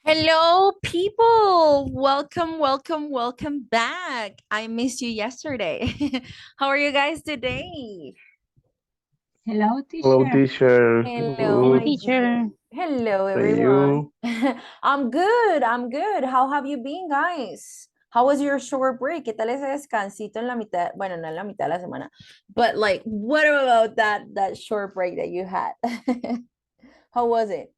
Hello, people. Welcome back. I missed you yesterday. How are you guys today? Hello, Hello, teacher. teacher. Hello, Hey, Good. my teacher. hello, And everyone. you? I'm good. I'm good. How have you been, guys? How was your short break? ¿Qué tal ese descansito en la mitad? Bueno, no en la mitad de la semana, but like, what about that short break that you had? How was it?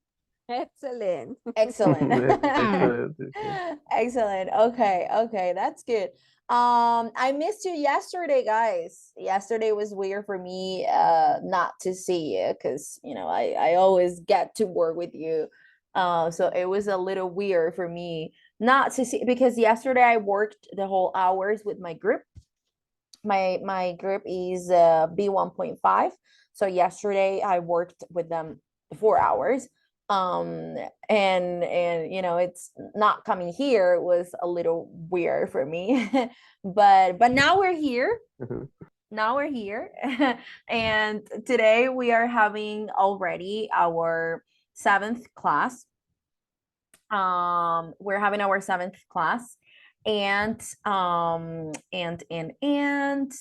Excellent. Excellent. Excellent. Teacher. Excellent. Okay, that's good. I missed you yesterday, guys. Yesterday was weird for me not to see you because I always get to work with you. So it was a little weird for me not to see because yesterday I worked the whole hours with my group. My group is B1.5. So yesterday I worked with them 4 hours. And it's not coming here was a little weird for me. But now we're here. Mhm. Now we're here. And today we are having already our seventh class. We're having our seventh class, and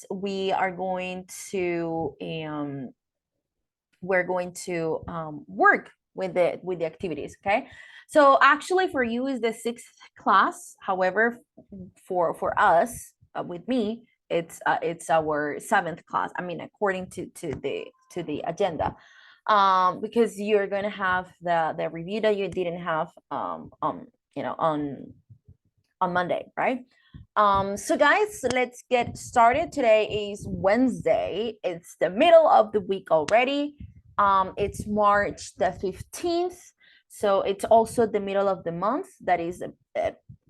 we are going to we're going to work with the activities. Okay, so actually for you is the sixth class. However, for us, with me, it's our seventh class. I mean, according to the agenda, because you're going to have the review that you didn't have on Monday, right? So guys, let's get started. Today is Wednesday. It's the middle of the week already. It's March the 15th. So it's also the middle of the month. That is a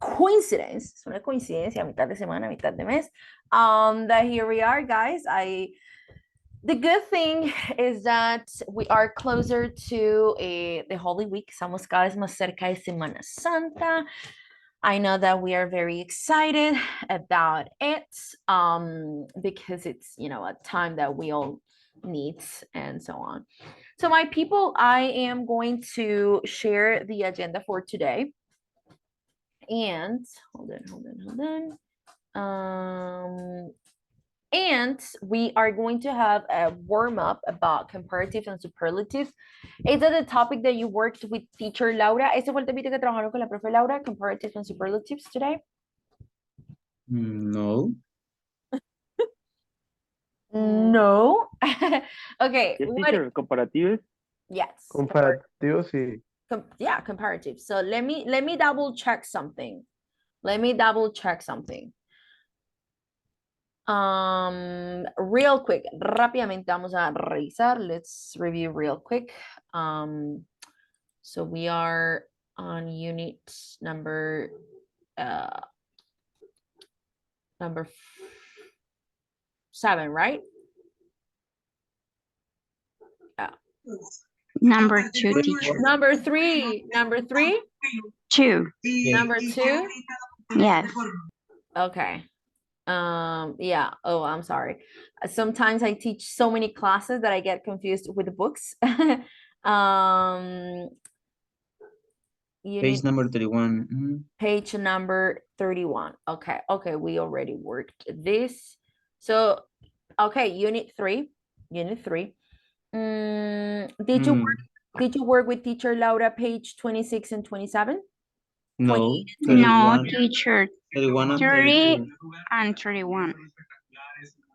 coincidence. Es una coincidencia, mitad de semana, mitad de mes. That here we are, guys. The good thing is that we are closer to the Holy Week. Estamos cada vez más cerca de Semana Santa. I know that we are very excited about it because it's, a time that we all need and so on. So, my people, I am going to share the agenda for today. And hold on. And we are going to have a warm up about comparatives and superlatives. Is that the topic that you worked with teacher Laura? ¿Ese fue el temita que trabajaron con la profe Laura, comparatives and superlatives today? No. No. Okay. Yes, What? teacher, comparatives. Yes. Comparativo, sí. Yeah, comparatives. So let me double check something. Let me double check something. Real quick, rápidamente vamos a revisar. Let's review real quick. So we are on unit number uh number 7, right? Yeah. Number 2, teacher. Number 3. Number 3. 2. Number 2. Yes. Okay. Yeah. Oh, I'm sorry. Sometimes I teach so many classes that I get confused with the books. um Page unit number 31. page number 31. Okay, we already worked this. So okay, unit 3. Did you work with teacher Laura page 26 and 27? No. No, 31. teacher. 31 and 30 32. and 31.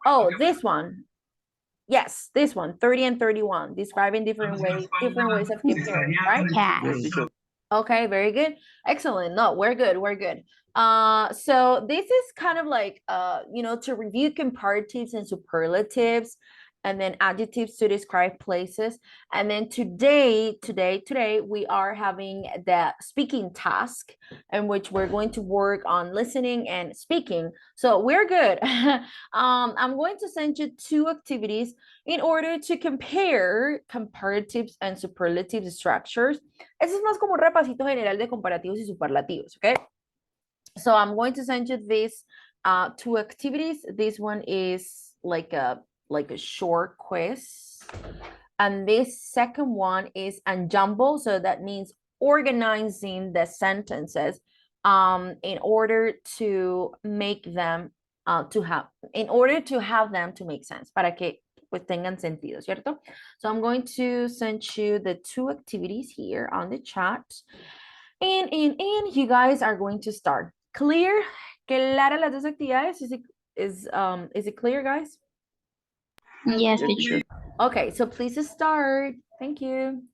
Oh, this one. Yes, this one, 30 and 31, describing different ways of comparing, right? Yes. Yes, teacher. Okay, very good. Excellent. No, we're good. So this is kind of like to review comparatives and superlatives and then adjectives to describe places. And then today we are having the speaking task in which we're going to work on listening and speaking. So we're good. I'm going to send you 2 activities in order to compare comparatives and superlative structures. Eso es más como un repasito general de comparativos y superlativos, okay? So I'm going to send you these 2 activities. This one is like a short quiz. And this second one is enjamble. So that means organizing the sentences in order to make them to make sense, para que pues tengan sentido, ¿cierto? So I'm going to send you the 2 activities here on the chat. And you guys are going to start. Clear? ¿Clara las 2 actividades? Is it clear, guys? Yes, teacher. Okay, so please start. Thank you.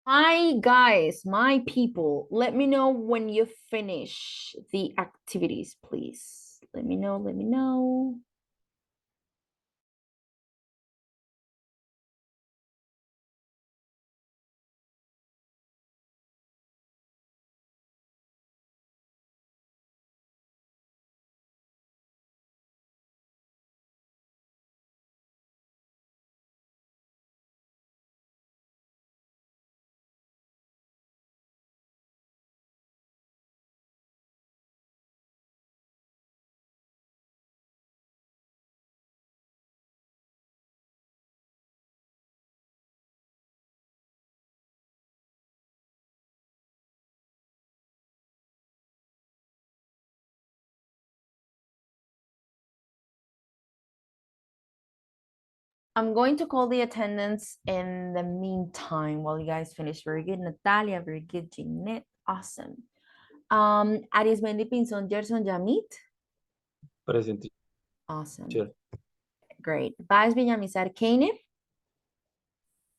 My guys, my people, let me know when you finish the activities, please. Let me know, let me know. I'm going to call the attendance in the meantime while you guys finish. Very good, Natalia. Very good, Jeanette. Awesome. Arismendi Pinzón, Gerson Yamit. Present Awesome. teacher. Great. Baez Villamizar Kane.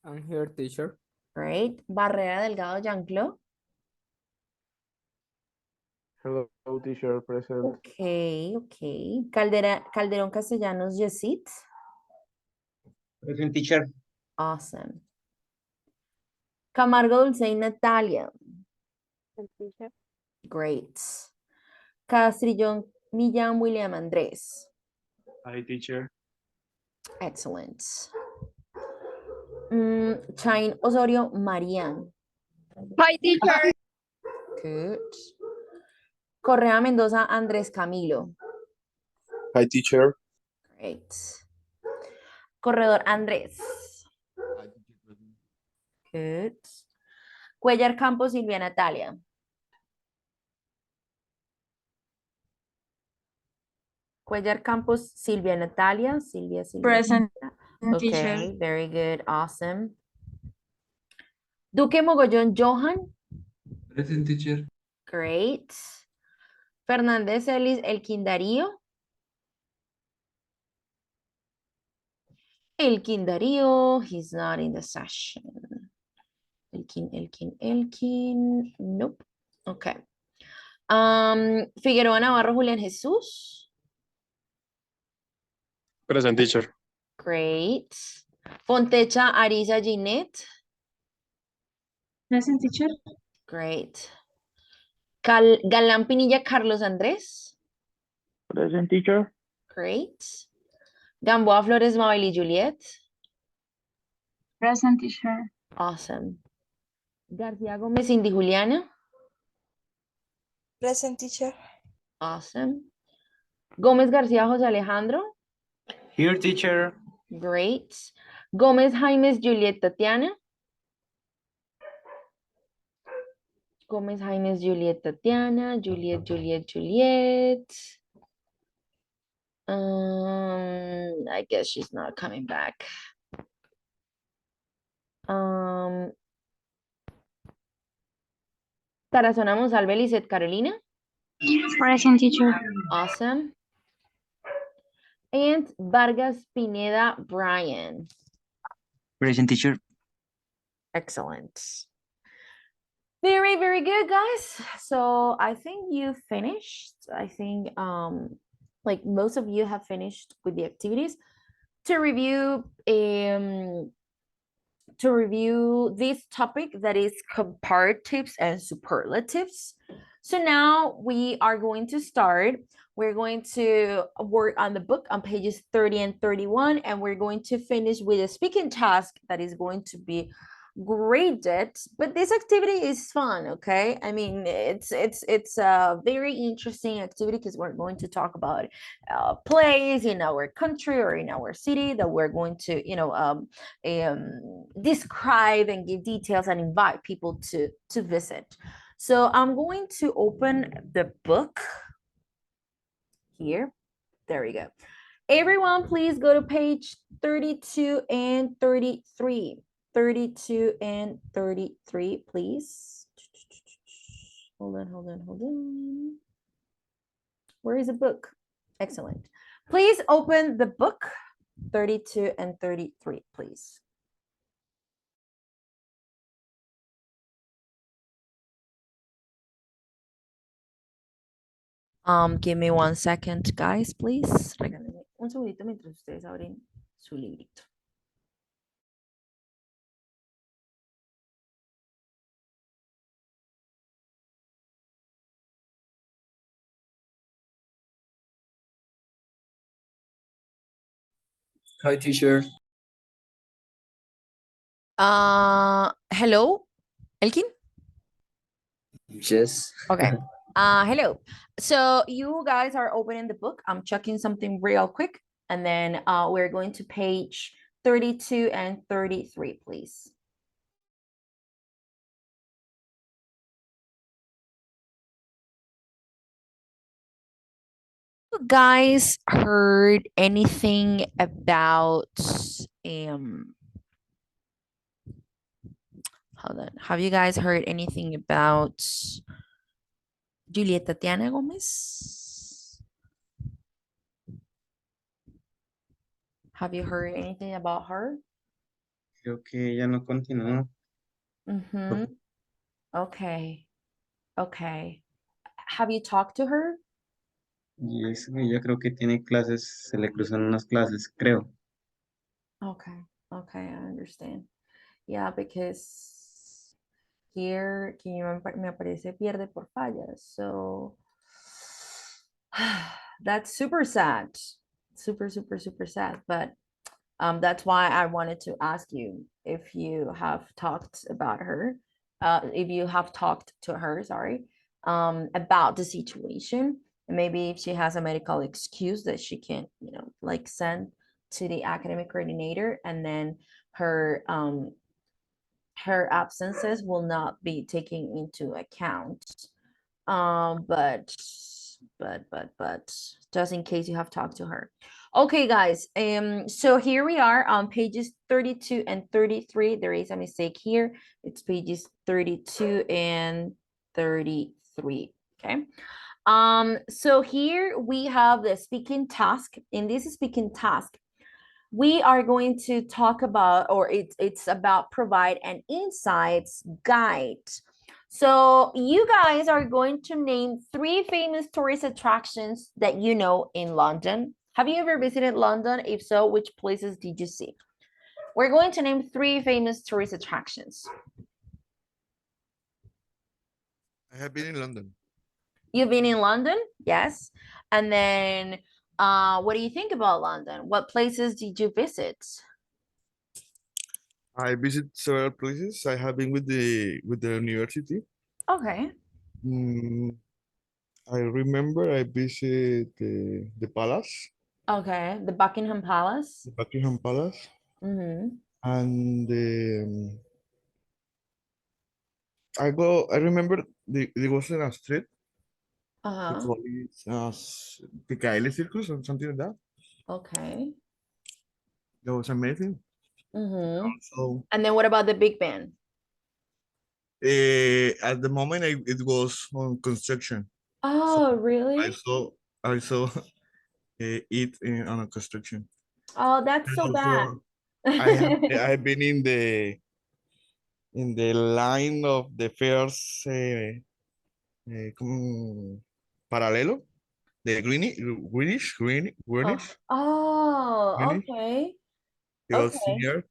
I'm here, teacher. Great. Barrera Delgado Yanclo. Hello, teacher, present. Okay, okay. Calderón Castellanos Yesit. Present teacher. Awesome. Camargo Dulce Natalia. Great. Castrillón Millán William Andrés. Hi teacher. Excellent. Chain Osorio Marian. Hi, teacher. Good. Correa Mendoza Andrés Camilo. Hi, teacher. Great. Corredor Andrés. Good. Cuellar Campos Silvia Natalia. Cuellar Campos Silvia Natalia. Silvia. Present, Okay, teacher. very good. Awesome. Duque Mogollón Johan. Present teacher. Great. Fernández Ellis Elkin Darío. Elkin Darío, he's not in the session. Elkin. Nope. Okay. Figueroa Navarro Julián Jesús. Present, teacher. Great. Fontecha Arisa Ginette. Present, teacher. Great. Galán Pinilla Carlos Andrés. Present, teacher. Great. Gamboa Flores Mabel y Juliet. Present, teacher. Awesome. García Gómez Cindy Juliana. Present, teacher. Awesome. Gómez García José Alejandro. Here teacher. Great. Gómez Jaimes Juliet Tatiana. Gómez Jaimes Juliet Tatiana. Juliet. I guess she's not coming back. Tarazona Monsalve Lizeth Carolina. Present, teacher. Awesome. And Vargas Pineda Brian. Present teacher. Excellent. Very, very good, guys. So I think you finished. I think like most of you have finished with the activities. To review this topic that is comparatives and superlatives. So now we are going to start. We're going to work on the book on pages 30 and 31, and we're going to finish with a speaking task that is going to be graded. But this activity is fun, okay? I mean, it's a very interesting activity because we're going to talk about plays in our country or in our city that we're going to, describe and give details and invite people to visit. So I'm going to open the book here. There we go. Everyone, please go to page 32 and 33. 32 and 33, please. Hold on. Where is the book? Excellent. Please open the book 32 and 33, please. Give me 1 second, guys, please. Regálenme un segundito mientras ustedes abren su librito. Hi, teacher. Hello, Elkin? Yes. Okay. Hello. So you guys are opening the book. I'm checking something real quick, and then we're going to page 32 and 33, please. You guys heard anything about hold on. Have you guys heard anything about Julieta Tatiana Gomez? Have you heard anything about her? Creo que ella no continuó. Mm-hmm. Okay. Okay. Have you talked to her? Y ella creo que tiene clases, se le cruzan unas clases, creo. Okay. Okay, I understand. Yeah, because here que me aparece pierde por fallas. So that's super sad. Super, super, super sad. But that's why I wanted to ask you if you have talked about her, if you have talked to her, sorry, about the situation. And maybe if she has a medical excuse that she can, like send to the academic coordinator, and then her her absences will not be taken into account. But just in case you have talked to her. Okay, guys. So here we are on pages 32 and 33. There is a mistake here. It's pages 32 and 33. Okay. So here we have the speaking task. In this speaking task, we are going to talk about, or it's about provide an insights guide. So you guys are going to name 3 famous tourist attractions that you know in London. Have you ever visited London? If so, which places did you see? We're going to name 3 famous tourist attractions. I have been in London. You've been in London? Yes. And then what do you think about London? What places did you visit? I visit several places. I have been with the university. Okay. Mm, I remember I visit the palace, Okay. The Buckingham Palace. the Buckingham Palace, Mm-hmm. and I remember there was in a street. They Uh-huh. call it Piccadilly Circus or something like that. Okay. That was amazing. Mm-hmm. So And then what about the Big Ben? at the moment it was on construction. So Oh, I really? saw I saw it on a construction. Oh, that's And so bad. also, I've been in the line of the first como paralelo, the Oh, oh, greenish. okay. It was Okay. near,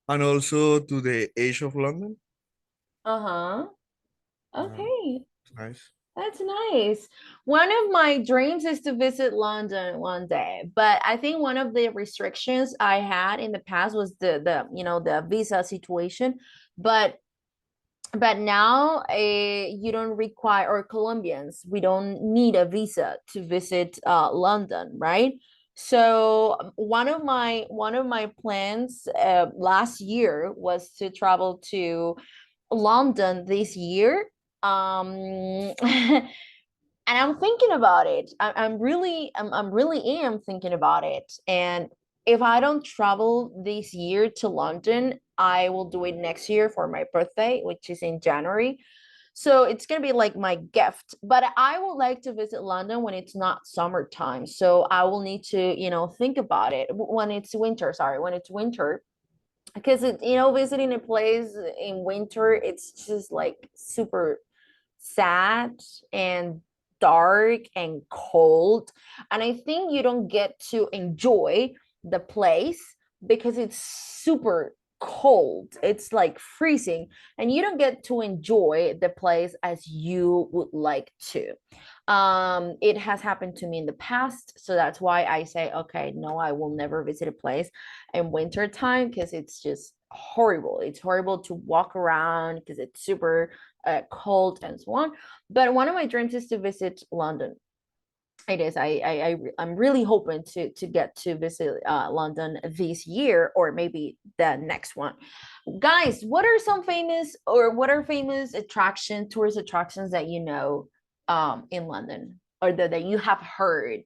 and also to the Edge of London. Uh-huh. Um, Okay. it's nice. That's nice. One of my dreams is to visit London one day, but I think one of the restrictions I had in the past was the visa situation. But now you don't require, or Colombians, we don't need a visa to visit London, right? So one of my plans last year was to travel to London this year. And I'm thinking about it. I'm really am thinking about it. And if I don't travel this year to London, I will do it next year for my birthday, which is in January. So it's gonna be like my gift. But I would like to visit London when it's not summertime. So I will need to, think about it when it's winter. Sorry, when it's winter, because visiting a place in winter, it's just like super sad and dark and cold. And I think you don't get to enjoy the place because it's super cold. It's like freezing, and you don't get to enjoy the place as you would like to. It has happened to me in the past, so that's why I say, okay, no, I will never visit a place in winter time because it's just horrible. It's horrible to walk around because it's super cold and so on. But one of my dreams is to visit London. It is. I'm really hoping to get to visit London this year, or maybe the next one. Guys, what are some famous, or what are famous tourist attractions that you know in London, or that you have heard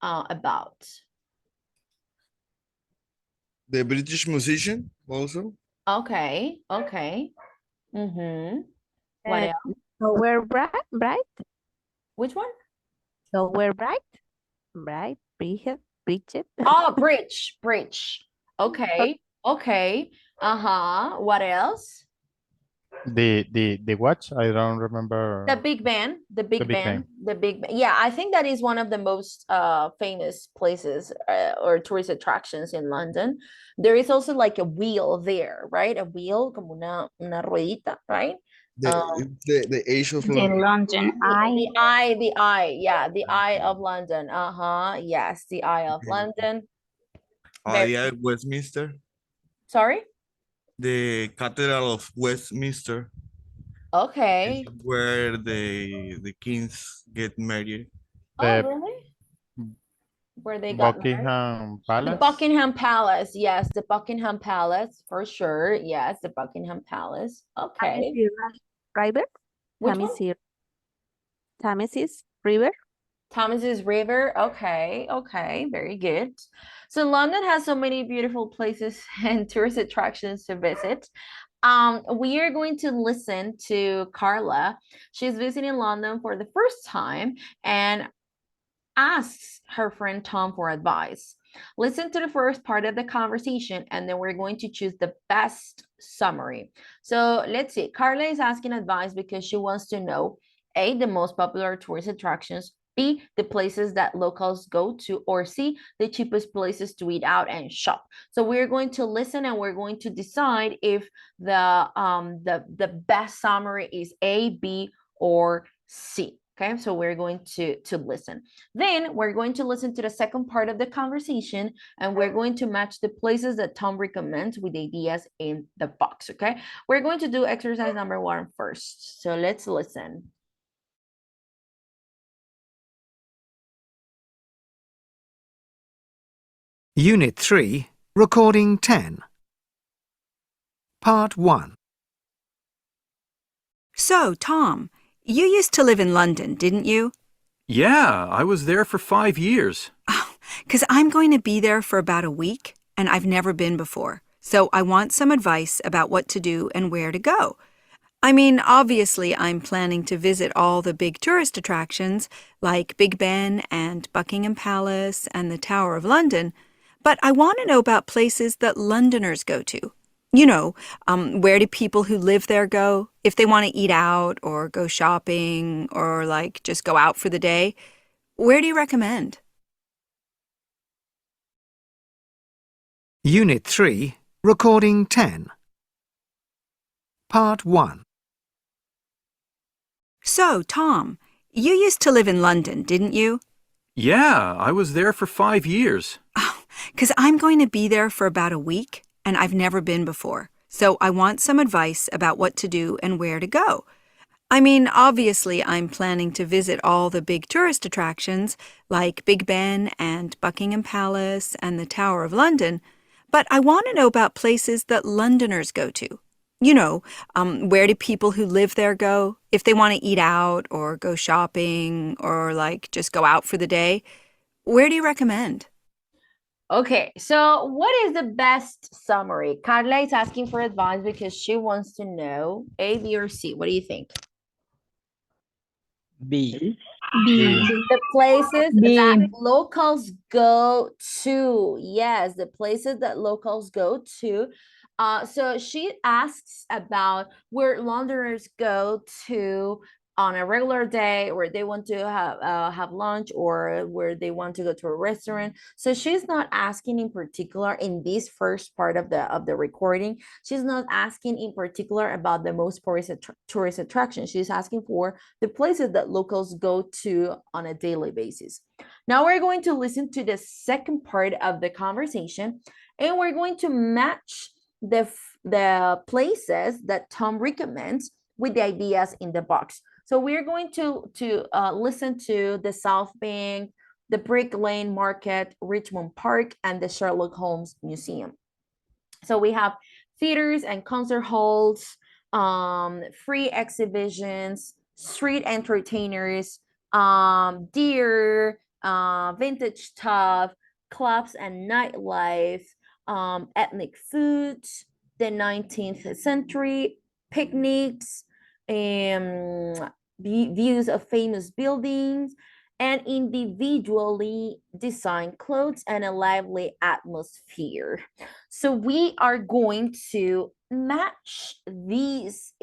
about? The British musician also. Okay, okay. Mm-hmm. What else? Somewhere bright, Which one? somewhere bright, Bridget. Oh, bridge. Okay, okay. Uh-huh. What else? The watch? I don't remember. The Big Ben, the Big Big Ben, Ben. the Big Ben. Yeah, I think that is one of the most famous places or tourist attractions in London. There is also like a wheel there, right? A wheel, como una ruedita, right? The Age of In London. London, The eye, yeah, the Eye of London. Uh-huh. Yes, the Eye of London. Very, Yeah, Westminster. sorry? The Cathedral of Westminster. Okay. Where the kings get married. Oh, The really? Where they got married? Buckingham The Palace. Buckingham Palace, yes, the Buckingham Palace for sure. Yes, the Buckingham Palace. Okay. River, Which one? Thamesis River. Thomas's River. Okay, okay, very good. So London has so many beautiful places and tourist attractions to visit. We are going to listen to Carla. She's visiting London for the first time and asks her friend Tom for advice. Listen to the first part of the conversation, and then we're going to choose the best summary. So let's see. Carla is asking advice because she wants to know A, the most popular tourist attractions, B, the places that locals go to, or C, the cheapest places to eat out and shop. So we're going to listen and we're going to decide if the best summary is A, B, or C. Okay, so we're going to listen. Then we're going to listen to the second part of the conversation, and we're going to match the places that Tom recommends with ideas in the box. Okay, we're going to do exercise number 1 first. So let's listen. Unit 3, Recording 10. Part 1. So, Tom, you used to live in London, didn't you? Yeah, I was there for 5 years. Oh, 'cause I'm going to be there for about a week, and I've never been before. So I want some advice about what to do and where to go. I mean, obviously, I'm planning to visit all the big tourist attractions like Big Ben and Buckingham Palace and the Tower of London, but I want to know about places that Londoners go to. You know, where do people who live there go if they want to eat out or go shopping or like just go out for the day? Where do you recommend? Unit 3, Recording 10. Part 1. So, Tom, you used to live in London, didn't you? Yeah, I was there for 5 years. Oh, 'cause I'm going to be there for about a week, and I've never been before. So I want some advice about what to do and where to go. I mean, obviously, I'm planning to visit all the big tourist attractions like Big Ben and Buckingham Palace and the Tower of London, but I want to know about places that Londoners go to. You know, where do people who live there go if they want to eat out or go shopping or like just go out for the day? Where do you recommend? Okay, so what is the best summary? Carla is asking for advice because she wants to know A, B, or C. What do you think? B. The places B. that locals go to. Yes, the places that locals go to. So she asks about where Londoners go to on a regular day, where they want to have lunch, or where they want to go to a restaurant. So she's not asking in particular in this first part of the recording. She's not asking in particular about the most tourist attraction. She's asking for the places that locals go to on a daily basis. Now we're going to listen to the second part of the conversation, and we're going to match the places that Tom recommends with the ideas in the box. So we're going to listen to the South Bank, the Brick Lane Market, Richmond Park, and the Sherlock Holmes Museum. So we have theaters and concert halls, free exhibitions, street entertainers, deer, vintage stuff, clubs and nightlife, ethnic foods, the 19th century, picnics, views of famous buildings, and individually designed clothes and a lively atmosphere. So we are going to match these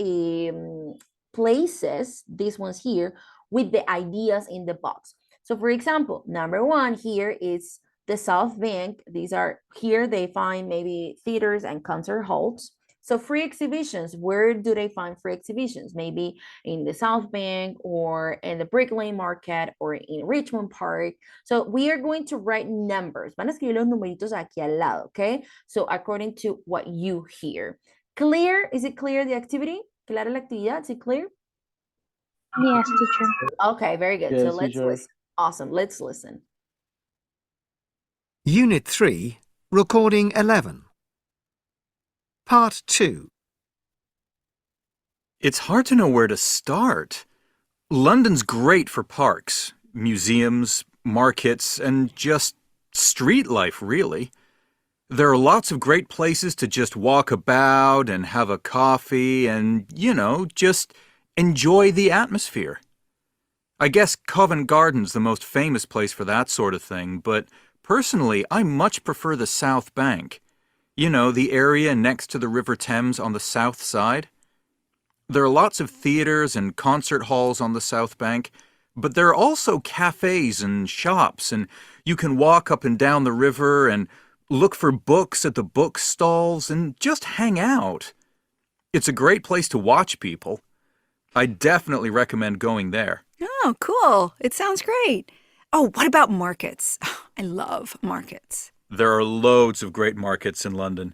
places, these ones here, with the ideas in the box. So for example, number one here is the South Bank. These are here, they find maybe theaters and concert halls. So free exhibitions, where do they find free exhibitions? Maybe in the South Bank, or in the Brick Lane Market, or in Richmond Park. So we are going to write numbers. Van a escribir los numeritos aquí al lado, okay? So according to what you hear. Clear? Is it clear, the activity? ¿Clara la actividad? Is it clear? Yes, teacher. Okay, very good. So Yes, let's teacher. listen. Awesome, let's listen. Unit 3, Recording 11. Part 2. It's hard to know where to start. London's great for parks, museums, markets, and just street life, really. There are lots of great places to just walk about and have a coffee and, just enjoy the atmosphere. I guess Covent Garden's the most famous place for that sort of thing, but personally, I much prefer the South Bank. The area next to the River Thames on the south side. There are lots of theaters and concert halls on the South Bank, but there are also cafes and shops, and you can walk up and down the river and look for books at the book stalls and just hang out. It's a great place to watch people. I definitely recommend going there. Oh, cool. It sounds great. Oh, what about markets? I love markets. There are loads of great markets in London.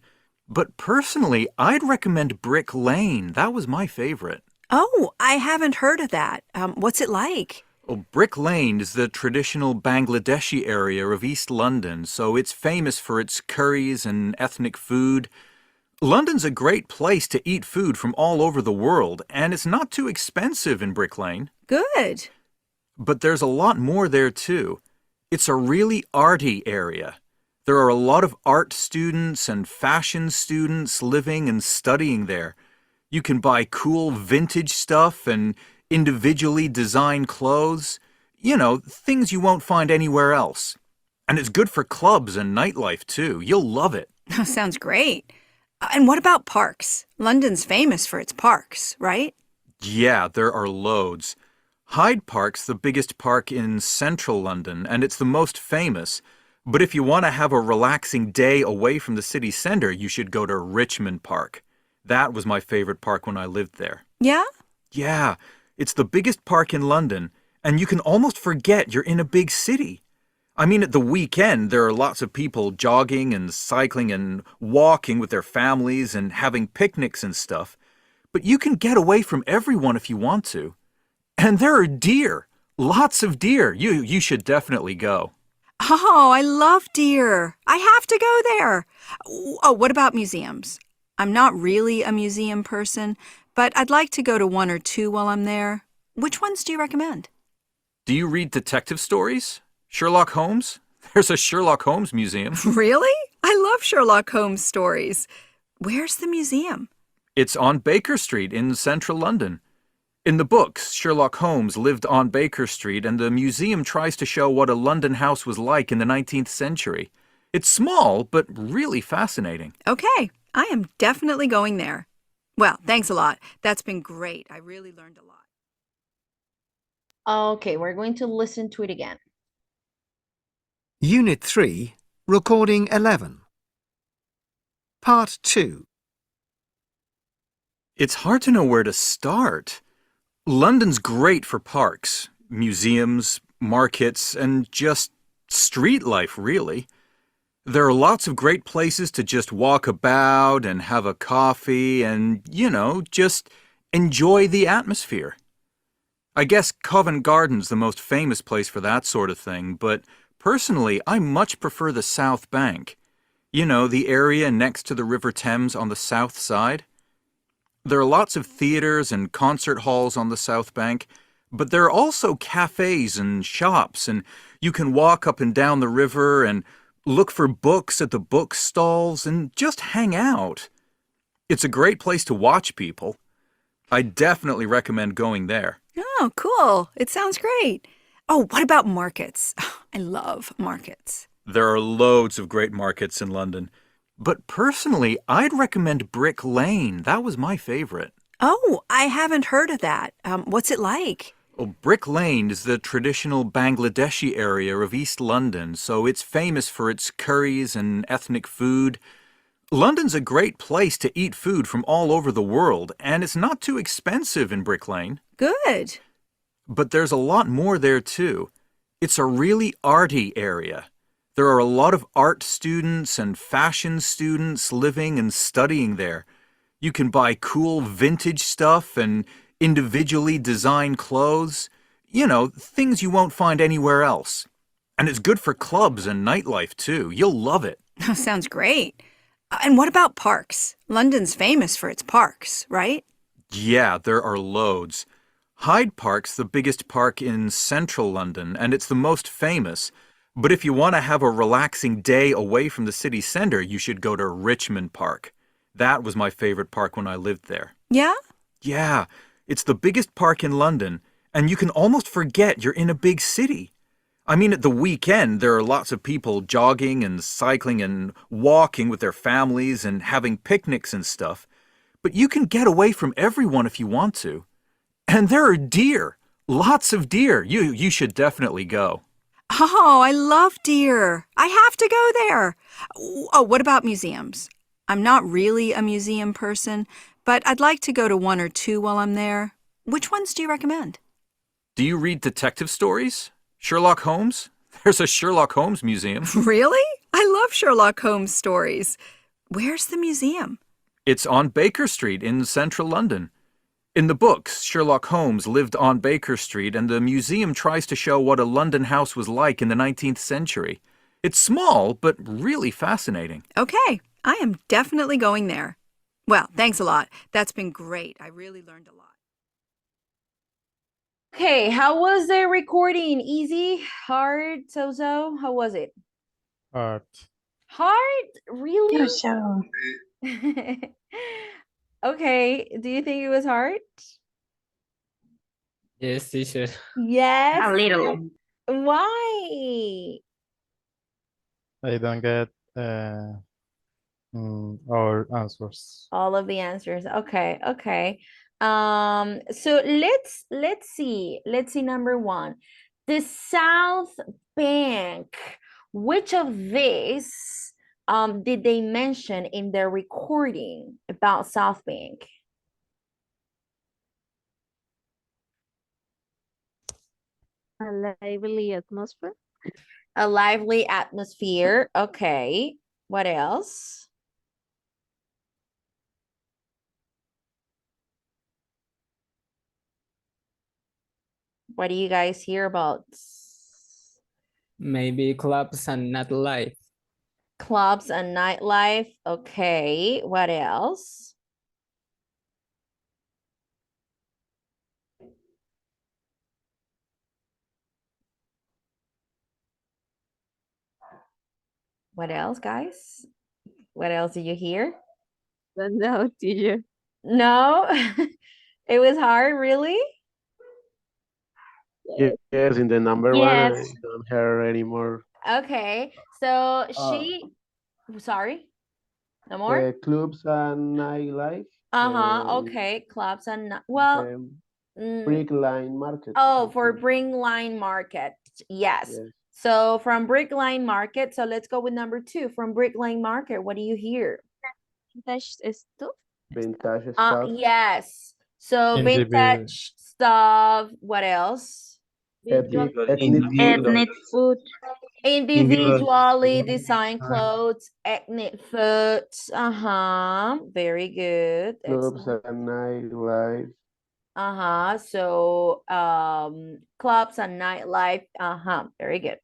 But personally, I'd recommend Brick Lane. That was my favorite. Oh, I haven't heard of that. What's it like? Well, Brick Lane is the traditional Bangladeshi area of East London, so it's famous for its curries and ethnic food. London's a great place to eat food from all over the world, and it's not too expensive in Brick Lane. Good. But there's a lot more there, too. It's a really arty area. There are a lot of art students and fashion students living and studying there. You can buy cool vintage stuff and individually designed clothes. Things you won't find anywhere else. And it's good for clubs and nightlife, too. You'll love it. Sounds great. And what about parks? London's famous for its parks, right? Yeah, there are loads. Hyde Park's the biggest park in central London, and it's the most famous. But if you want to have a relaxing day away from the city centre, you should go to Richmond Park. That was my favorite park when I lived there. Yeah? Yeah, it's the biggest park in London, and you can almost forget you're in a big city. I mean, at the weekend, there are lots of people jogging and cycling and walking with their families and having picnics and stuff. But you can get away from everyone if you want to. And there are deer. Lots of deer. You should definitely go. Oh, I love deer. I have to go there. Oh, what about museums? I'm not really a museum person, but I'd like to go to one or two while I'm there. Which ones do you recommend? Do you read detective stories? Sherlock Holmes? There's a Sherlock Holmes museum. Really? I love Sherlock Holmes stories. Where's the museum? It's on Baker Street in central London. In the books, Sherlock Holmes lived on Baker Street, and the museum tries to show what a London house was like in the 19th century. It's small, but really fascinating. Okay, I am definitely going there. Well, thanks a lot. That's been great. I really learned a lot. Okay, we're going to listen to it again. Unit 3, Recording 11. Part 2. It's hard to know where to start. London's great for parks, museums, markets, and just street life, really. There are lots of great places to just walk about and have a coffee and, just enjoy the atmosphere. I guess Covent Garden's the most famous place for that sort of thing, but personally, I much prefer the South Bank. The area next to the River Thames on the south side. There are lots of theaters and concert halls on the South Bank, but there are also cafes and shops, and you can walk up and down the river and look for books at the book stalls and just hang out. It's a great place to watch people. I definitely recommend going there. Oh, cool. It sounds great. Oh, what about markets? I love markets. There are loads of great markets in London. But personally, I'd recommend Brick Lane. That was my favorite. Oh, I haven't heard of that. What's it like? Well, Brick Lane is the traditional Bangladeshi area of East London, so it's famous for its curries and ethnic food. London's a great place to eat food from all over the world, and it's not too expensive in Brick Lane. Good. But there's a lot more there, too. It's a really arty area. There are a lot of art students and fashion students living and studying there. You can buy cool vintage stuff and individually designed clothes. Things you won't find anywhere else. And it's good for clubs and nightlife, too. You'll love it. Sounds great. And what about parks? London's famous for its parks, right? Yeah, there are loads. Hyde Park's the biggest park in central London, and it's the most famous. But if you want to have a relaxing day away from the city centre, you should go to Richmond Park. That was my favorite park when I lived there. Yeah? Yeah, it's the biggest park in London, and you can almost forget you're in a big city. I mean, at the weekend, there are lots of people jogging and cycling and walking with their families and having picnics and stuff. But you can get away from everyone if you want to. And there are deer. Lots of deer. You should definitely go. Oh, I love deer. I have to go there. Oh, what about museums? I'm not really a museum person, but I'd like to go to one or two while I'm there. Which ones do you recommend? Do you read detective stories? Sherlock Holmes? There's a Sherlock Holmes museum. Really? I love Sherlock Holmes stories. Where's the museum? It's on Baker Street in central London. In the books, Sherlock Holmes lived on Baker Street, and the museum tries to show what a London house was like in the 19th century. It's small, but really fascinating. Okay, I am definitely going there. Well, thanks a lot. That's been great. I really learned a lot. Okay, how was the recording? Easy? Hard? So-so? How was it? Art. Hard? Really? So, Okay, do you think it was hard? Yes, teacher. Yes. a little. Why? I don't get our answers. All of the answers. Okay, okay. So let's see. Let's see number one. The South Bank. Which of these did they mention in their recording about South Bank? A lively atmosphere. A lively atmosphere. Okay. What else? What do you guys hear about? Maybe clubs and nightlife. Clubs and nightlife. Okay. What else? What else, guys? What else did you hear? No, teacher. No? It was hard, really? Yes, in the number one, I Yes. don't hear anymore. Okay. So she, sorry, no more? Clubs and nightlife. Uh-huh. Okay. Clubs and well, same. Brick line market. Oh, for Brick Line Market. Yes. Yes. So from Brick Line Market, so let's go with number 2. From Brick Line Market, what do you hear? Vintage stuff. Vintage stuff. Yes. So Individual. vintage stuff. What else? Ethnic Individual. food. Individually designed clothes, ethnic foods. Very good. clubs Excellent. and nightlife. So clubs and nightlife. Very good.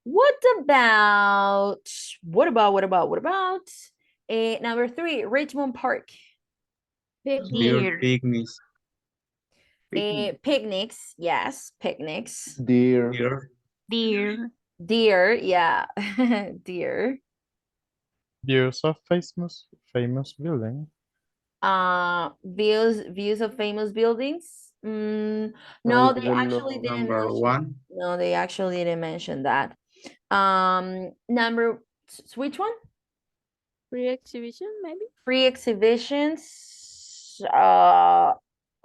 What about number 3, Richmond Park? Beer picnics. Picnics, yes, picnics. Deer. Beer. Deer, yeah. Deer. Views of famous building. Views of famous buildings. No, I they don't actually know. didn't Number mention. 1. No, they actually didn't mention that. Which one? Free exhibition, maybe. Free exhibitions.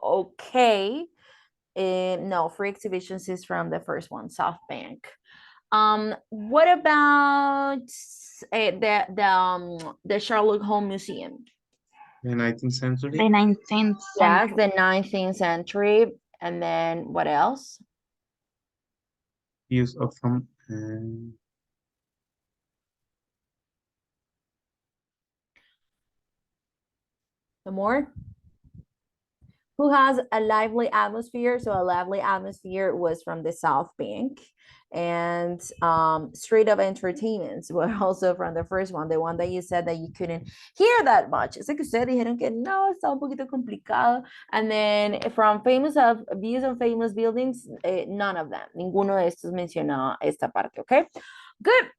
Okay. No, free exhibitions is from the first one, SoftBank. What about the Sherlock Holmes Museum? The 19th century. 19th Yes, the 19th century. And then what else? Use of Some more? Who has a lively atmosphere? So a lively atmosphere was from the South Bank. And Street of Entertainments were also from the first one, the one that you said that you couldn't hear that much. Sé que ustedes dijeron que no, está un poquito complicado. And then from views of famous buildings, none of them. Ninguno de estos mencionaba esta parte, okay? Good.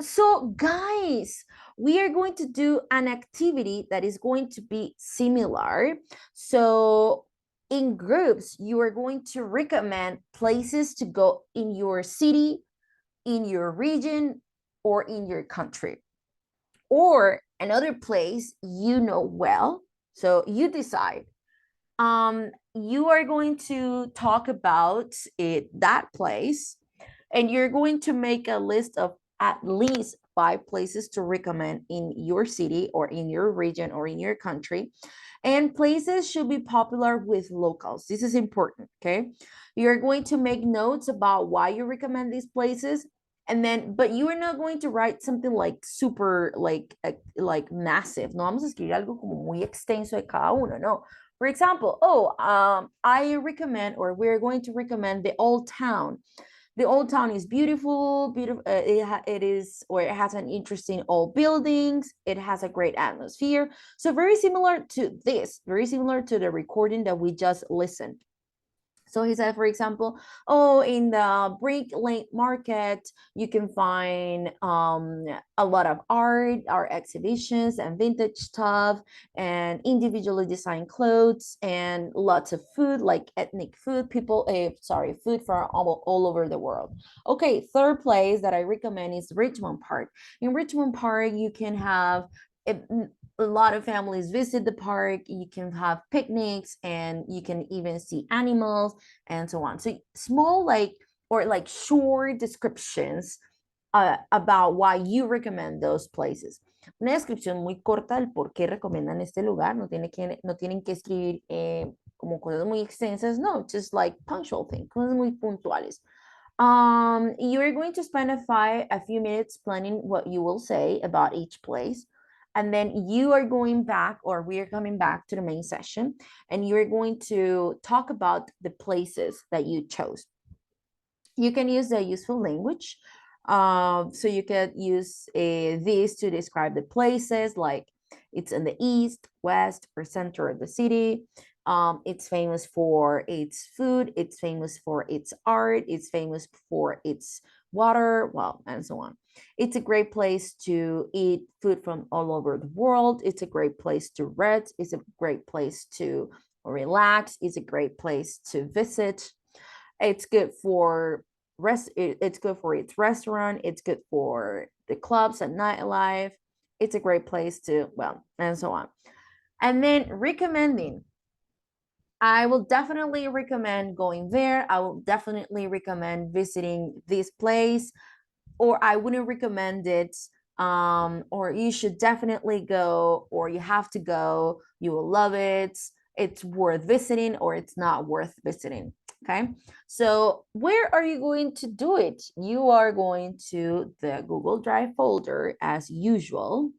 So guys, we are going to do an activity that is going to be similar. So in groups, you are going to recommend places to go in your city, in your region, or in your country. Or another place you know well. So you decide. You are going to talk about that place, and you're going to make a list of at least 5 places to recommend in your city or in your region or in your country. And places should be popular with locals. This is important, okay? You're going to make notes about why you recommend these places. And then, but you are not going to write something like super, like massive. No vamos a escribir algo como muy extenso de cada uno, no. For example, I recommend, or we're going to recommend the Old Town. The Old Town is beautiful. It has an interesting old buildings. It has a great atmosphere. So very similar to this, very similar to the recording that we just listened. So he said, for example, in the Brick Lane Market, you can find a lot of art exhibitions and vintage stuff and individually designed clothes and lots of food, like ethnic food, food from all over the world. Okay, third place that I recommend is Richmond Park. In Richmond Park, you can have a lot of families visit the park. You can have picnics and you can even see animals and so on. So small short descriptions about why you recommend those places. Una descripción muy corta del por qué recomiendan este lugar. No tienen que escribir como cosas muy extensas. No, just like punctual things, cosas muy puntuales. You're going to spend a few minutes planning what you will say about each place. And then you are going back, or we are coming back to the main session, and you're going to talk about the places that you chose. You can use the useful language. So you can use this to describe the places, like it's in the east, west, or center of the city. It's famous for its food. It's famous for its art. It's famous for its water, well, and so on. It's a great place to eat food from all over the world. It's a great place to rest. It's a great place to relax. It's a great place to visit. It's good for it's good for its restaurant. It's good for the clubs and nightlife. It's a great place to, well, and so on. And then recommending I will definitely recommend going there. I will definitely recommend visiting this place, or I wouldn't recommend it. Or you should definitely go, or you have to go. You will love it. It's worth visiting, or it's not worth visiting. Okay. So where are you going to do it? You are going to the Google Drive folder as usual.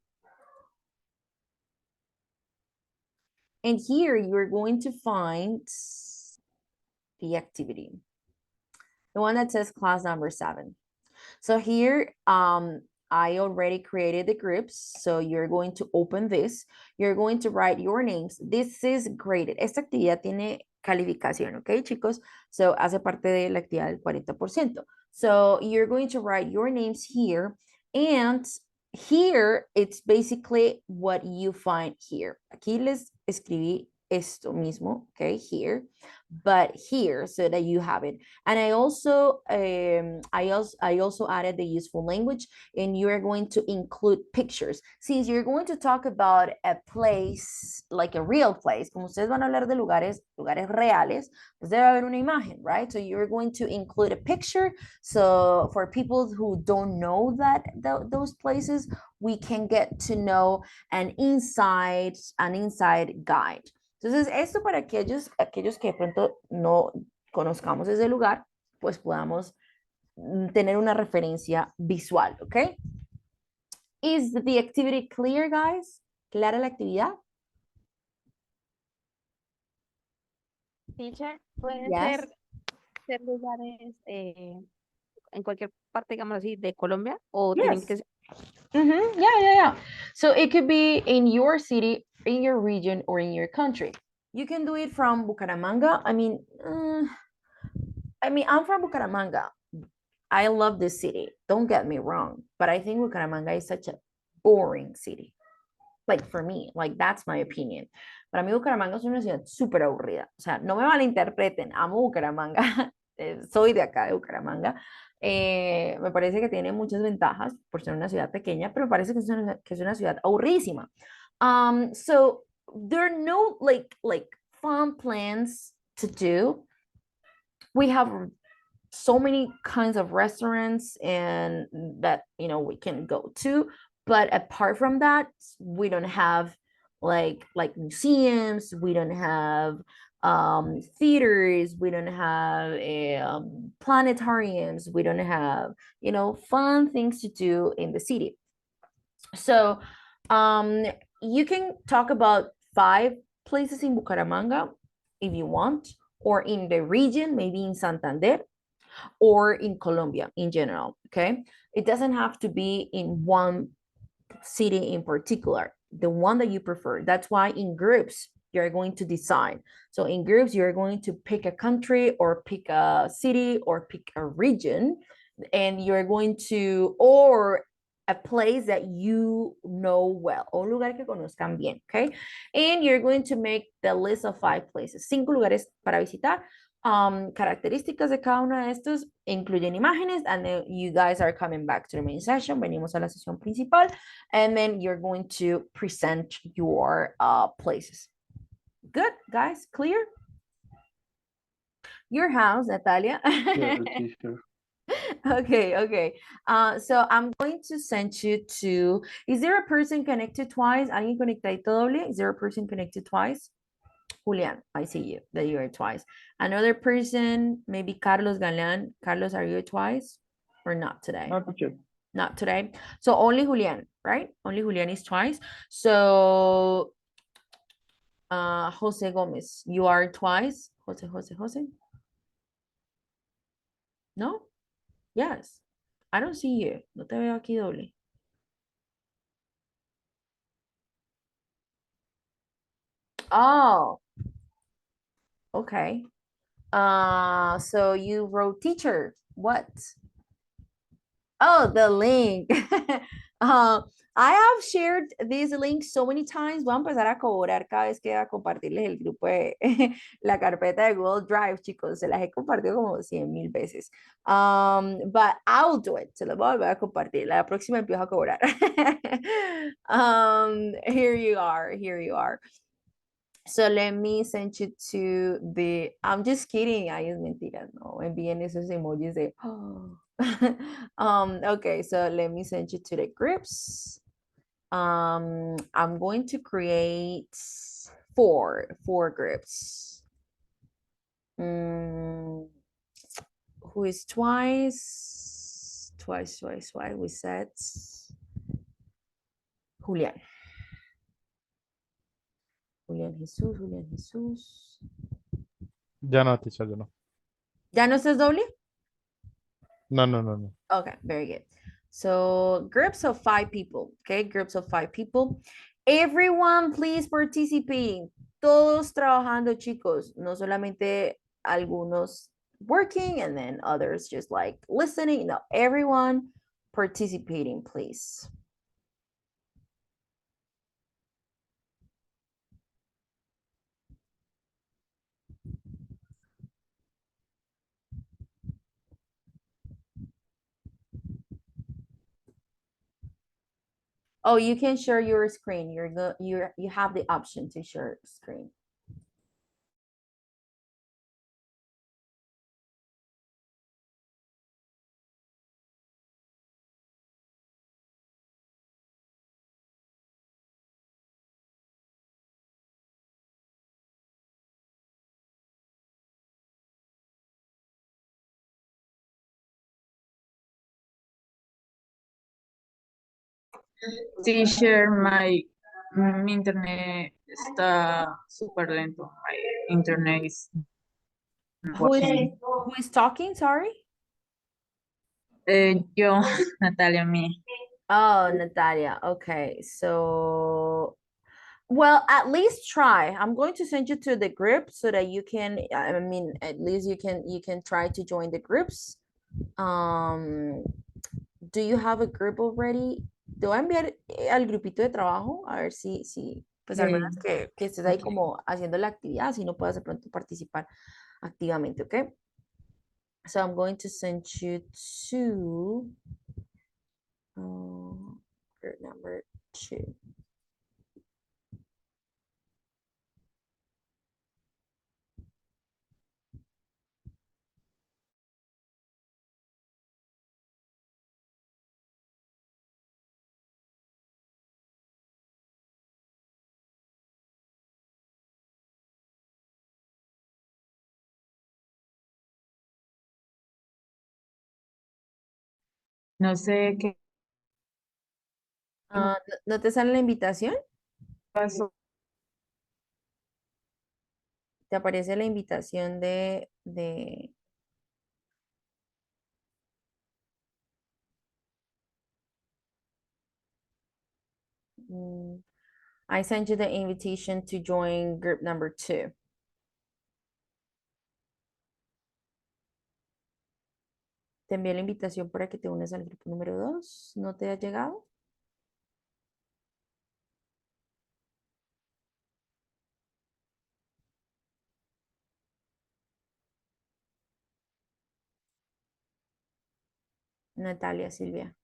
And here you're going to find the activity, the one that says class number 7. So here, I already created the groups. So you're going to open this. You're going to write your names. This is graded. Esta actividad tiene calificación, ¿ok, chicos? So hace parte de la actividad del 40%. So you're going to write your names here. And here, it's basically what you find here. Aquí les escribí esto mismo, okay, here, but here, so that you have it. And I also added the useful language, and you are going to include pictures. Since you're going to talk about a place, like a real place, como ustedes van a hablar de lugares reales, pues debe haber una imagen, right? So you're going to include a picture. So for people who don't know those places, we can get to know an inside guide. Entonces, esto para aquellos que de pronto no conozcamos ese lugar, pues podamos tener una referencia visual, ¿ok? Is the activity clear, guys? ¿Clara la actividad? Teacher, pueden Yes. ser lugares en cualquier parte, digamos así, de Colombia, o tienen Yes. que ser. Yeah. So it could be in your city, in your region, or in your country. You can do it from Bucaramanga. I mean, I'm from Bucaramanga. I love this city. Don't get me wrong, but I think Bucaramanga is such a boring city. Like for me, like that's my opinion. Para mí Bucaramanga es una ciudad súper aburrida. O sea, no me malinterpreten, amo Bucaramanga. Soy de acá de Bucaramanga. Me parece que tiene muchas ventajas por ser una ciudad pequeña, pero me parece que es una ciudad aburrísima. So there are no like fun plans to do. We have so many kinds of restaurants and that we can go to, but apart from that, we don't have like museums, we don't have theaters, we don't have planetariums, we don't have fun things to do in the city. So you can talk about 5 places in Bucaramanga if you want, or in the region, maybe in Santander, or in Colombia in general, okay? It doesn't have to be in one city in particular, the one that you prefer. That's why in groups, you're going to decide. So in groups, you're going to pick a country or pick a city or pick a region, and you're going to, or a place that you know well, o un lugar que conozcan bien, okay? And you're going to make the list of 5 places, 5 lugares para visitar. Características de cada uno de estos incluyen imágenes, and then you guys are coming back to the main session. Venimos a la sesión principal, and then you're going to present your places. Good, guys, clear? Your house, Natalia. Yeah, teacher. Okay. So I'm going to send you to, is there a person connected twice? ¿Alguien conectadito doble? Is there a person connected twice? Julian, I see you, that you are twice. Another person, maybe Carlos Galan. Carlos, are you twice or not today? No, teacher. Not today. So only Julian, right? Only Julian is twice. So Jose Gomez, you are twice. Jose. No? Yes. I don't see you. No te veo aquí doble. Oh. Okay. So you wrote teacher. What? Oh, the link. I have shared this link so many times. Voy a empezar a cobrar cada vez que voy a compartirles el grupo de la carpeta de Google Drive, chicos. Se las he compartido como 100,000 veces. But I'll do it. Se las voy a volver a compartir. La próxima empiezo a cobrar. Here you are. So let me send you to the, I'm just kidding. Ay, es mentira. No, envíen esos emojis de, okay, so let me send you to the groups. I'm going to create four groups. Who is twice? Twice. We said Julian. Julian Jesús. Ya no, teacher, ya no. ¿Ya no estás doble? No. Okay, very good. So groups of 5 people, okay? Groups of 5 people. Everyone, please participate. Todos trabajando, chicos. No solamente algunos working and then others just like listening. No, everyone participating, please. Oh, you can share your screen. You have the option to share screen. Teacher, mi internet está súper lento. My internet is not working. Who is talking? Sorry. Yo, Natalia, me. Oh, Natalia. Okay. So, well, at least try. I'm going to send you to the group so that you can, I mean, at least you can try to join the groups. Do you have a group already? Te voy a enviar al grupito de trabajo a ver si pues al menos que estés ahí como haciendo la actividad, si no puedas de pronto participar activamente, ¿ok? So I'm going to send you to group number 2. No sé qué ¿No te sale la invitación? pasó. Te aparece la invitación I sent you the invitation to join group number 2. Te envié la invitación para que te unas al grupo número 2. ¿No te ha llegado? Natalia, Silvia.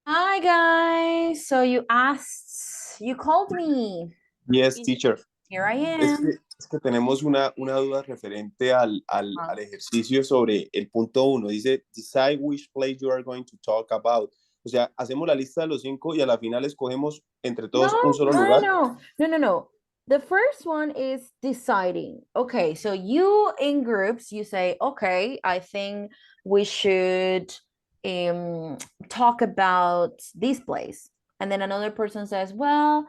Hi guys. So you called me. Yes, teacher. Here I Es am. que, es que tenemos una duda referente al ejercicio sobre el punto uno. Dice, decide which place you are going to talk about. O sea, hacemos la lista de los 5 y a la final escogemos entre No, todos un solo no, lugar. no, no, no, no. The first one is deciding. Okay, so you in groups, you say, okay, I think we should talk about this place. And then another person says, well,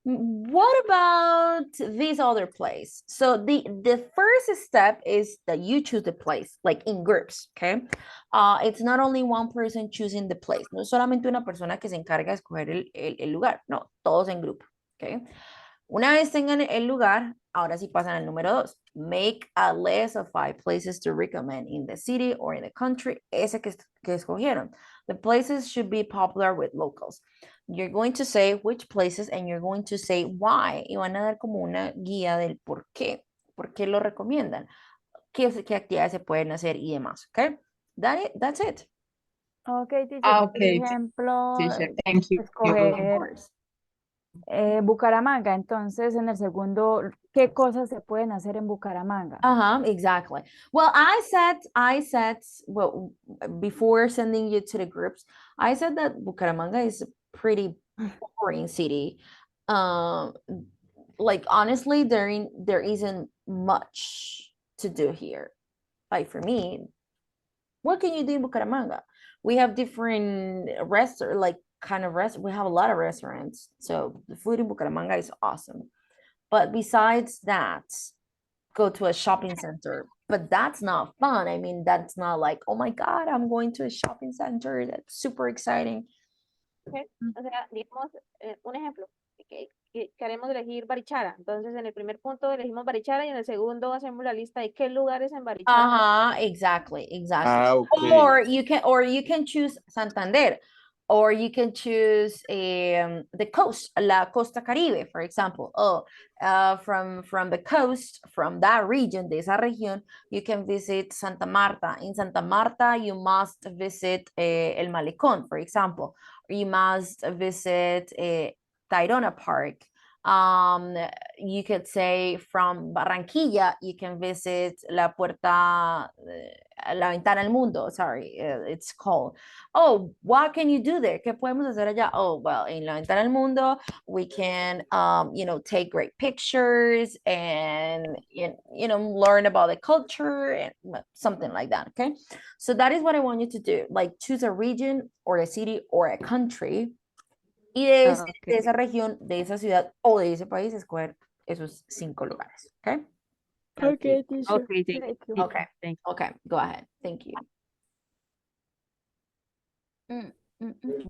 what about this other place? So the first step is that you choose the place, like in groups, okay? It's not only one person choosing the place, no es solamente una persona que se encarga de escoger el lugar, no, todos en grupo, okay? Una vez tengan el lugar, ahora sí pasan al número 2. Make a list of 5 places to recommend in the city or in the country. Ese que escogieron. The places should be popular with locals. You're going to say which places and you're going to say why. Y van a dar como una guía del por qué. ¿Por qué lo recomiendan? ¿Qué actividades se pueden hacer y demás? Okay? That's it. Ok, teacher. Por Okay, ejemplo, teacher, thank you. Of escoger course. Bucaramanga. Entonces, en el segundo, ¿qué cosas se pueden hacer en Bucaramanga? Exactly. Well, I said, well, before sending you to the groups, I said that Bucaramanga is a pretty boring city. Like honestly, there isn't much to do here. Like for me, what can you do in Bucaramanga? We have different restaurant, like kind of rest. We have a lot of restaurants, so the food in Bucaramanga is awesome. But besides that, go to a shopping center, but that's not fun. I mean, that's not like, oh my God, I'm going to a shopping center. That's super exciting. Okay. O sea, digamos, un ejemplo, que queremos elegir Barichara. Entonces, en el primer punto elegimos Barichara y en el segundo hacemos la lista de qué lugares en Barichara. Exactly. Ah, ok. Or you can choose Santander, or you can choose the coast, la Costa Caribe, for example. From the coast, from that region, de esa región, you can visit Santa Marta. In Santa Marta, you must visit El Malecón, for example. Or you must visit Tayrona Park. You could say from Barranquilla, you can visit La Puerta, La Ventana al Mundo, sorry, it's called. Oh, what can you do there? ¿Qué podemos hacer allá? Oh, well, in La Ventana al Mundo, we can, take great pictures and, learn about the culture and something like that, okay? So that is what I want you to do, like choose a region or a city or a country y de esa región, de esa ciudad o de ese país escoger esos 5 lugares, ¿ok? Okay, teacher. Okay, Thank you. Okay, thank okay, go ahead. Thank you. Mm, mm, mm.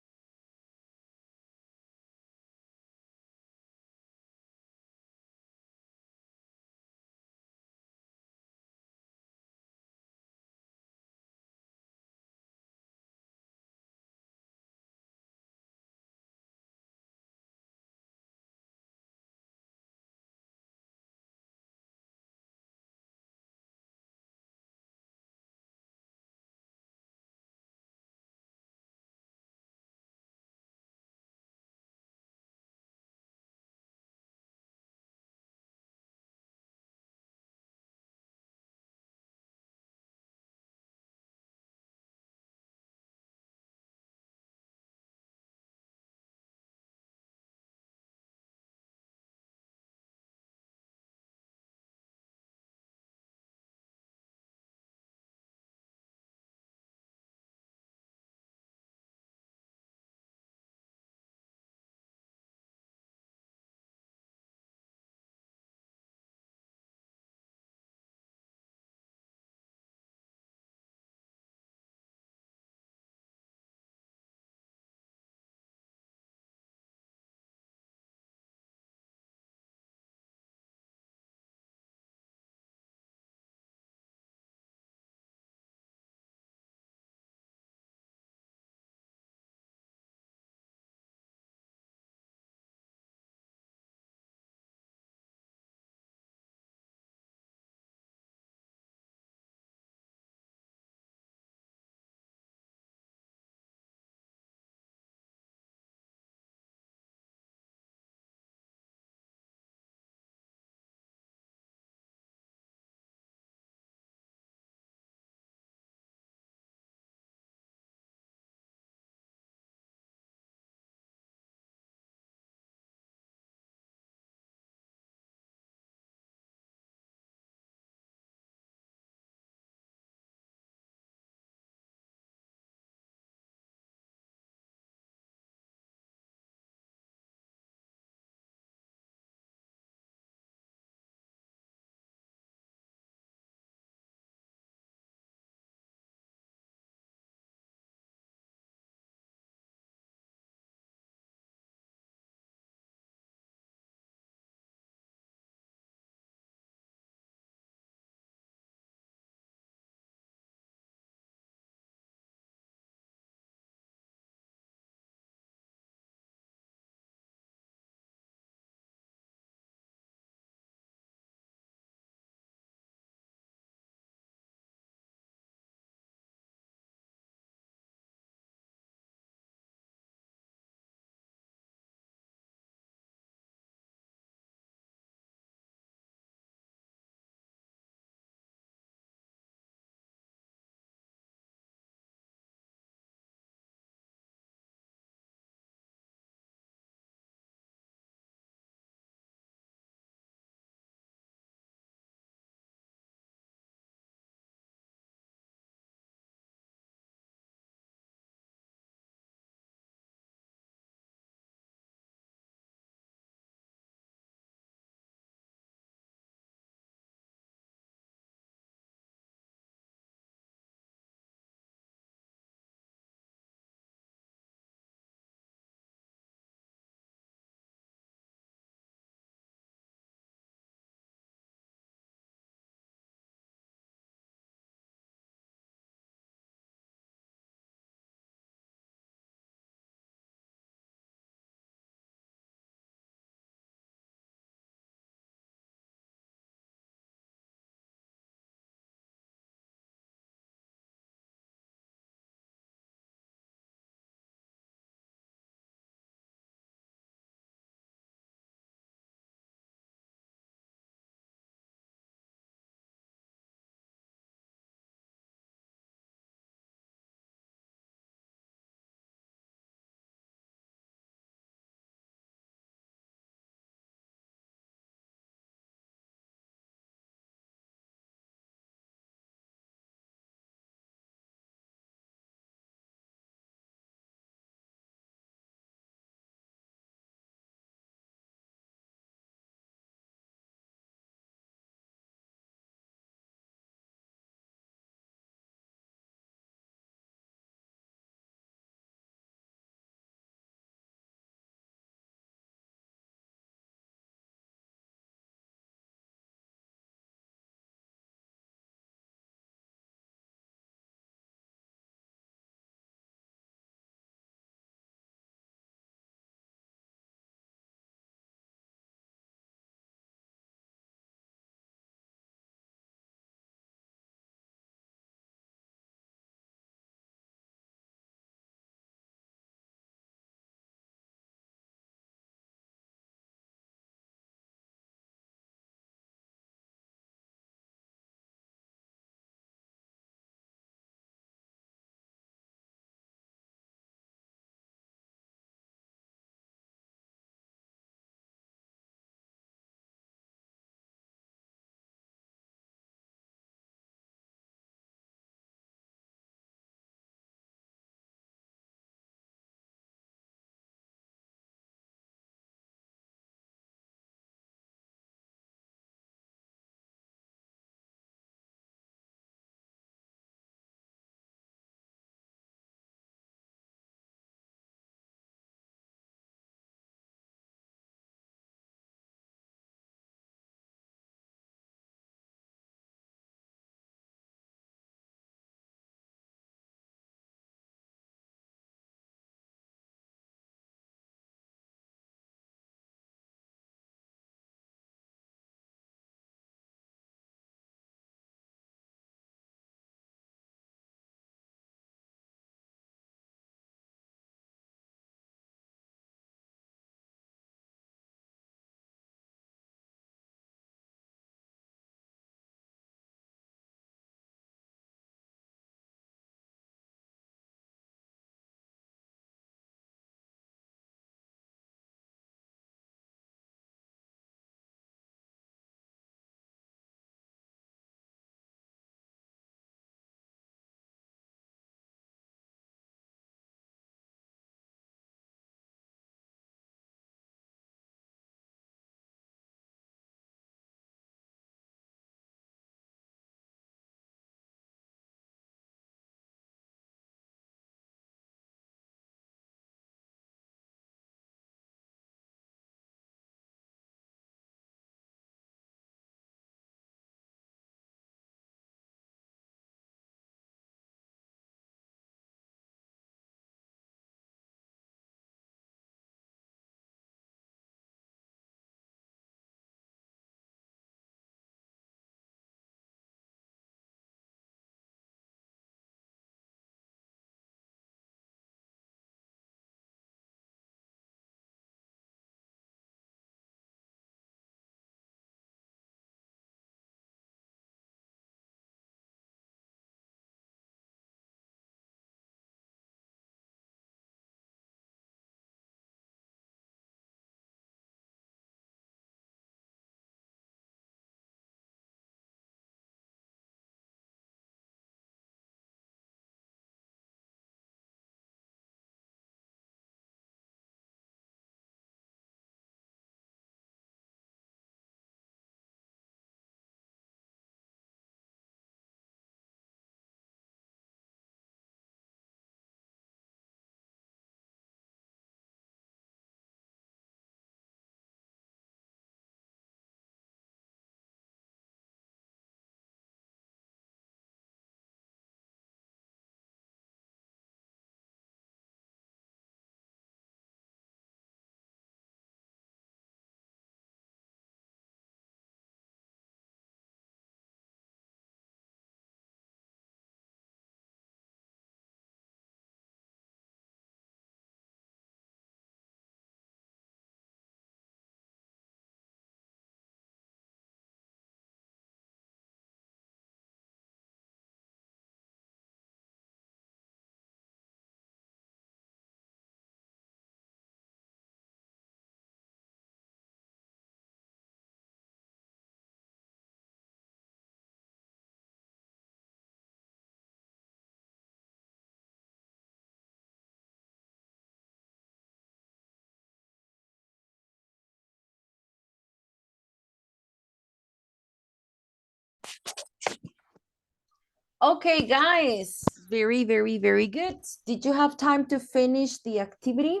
Okay, guys, very, very, very good. Did you have time to finish the activity?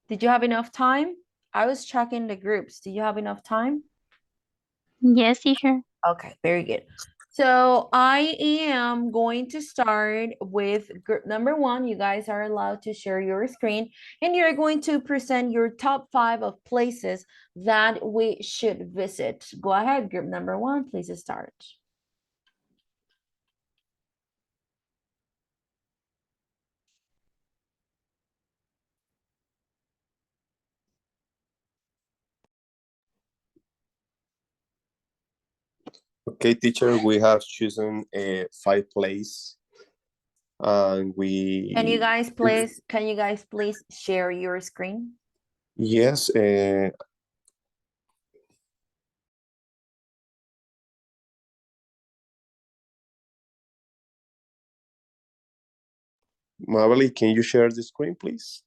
Did you have enough time? I was checking the groups. Did you have enough time? Yes, teacher. Okay, very good. So I am going to start with group number 1. You guys are allowed to share your screen, and you're going to present your top 5 of places that we should visit. Go ahead, group number 1, please start. Okay, teacher, we have chosen 5 places, and we. Can you guys please share your screen? Yes. Mabel, can you share the screen, please?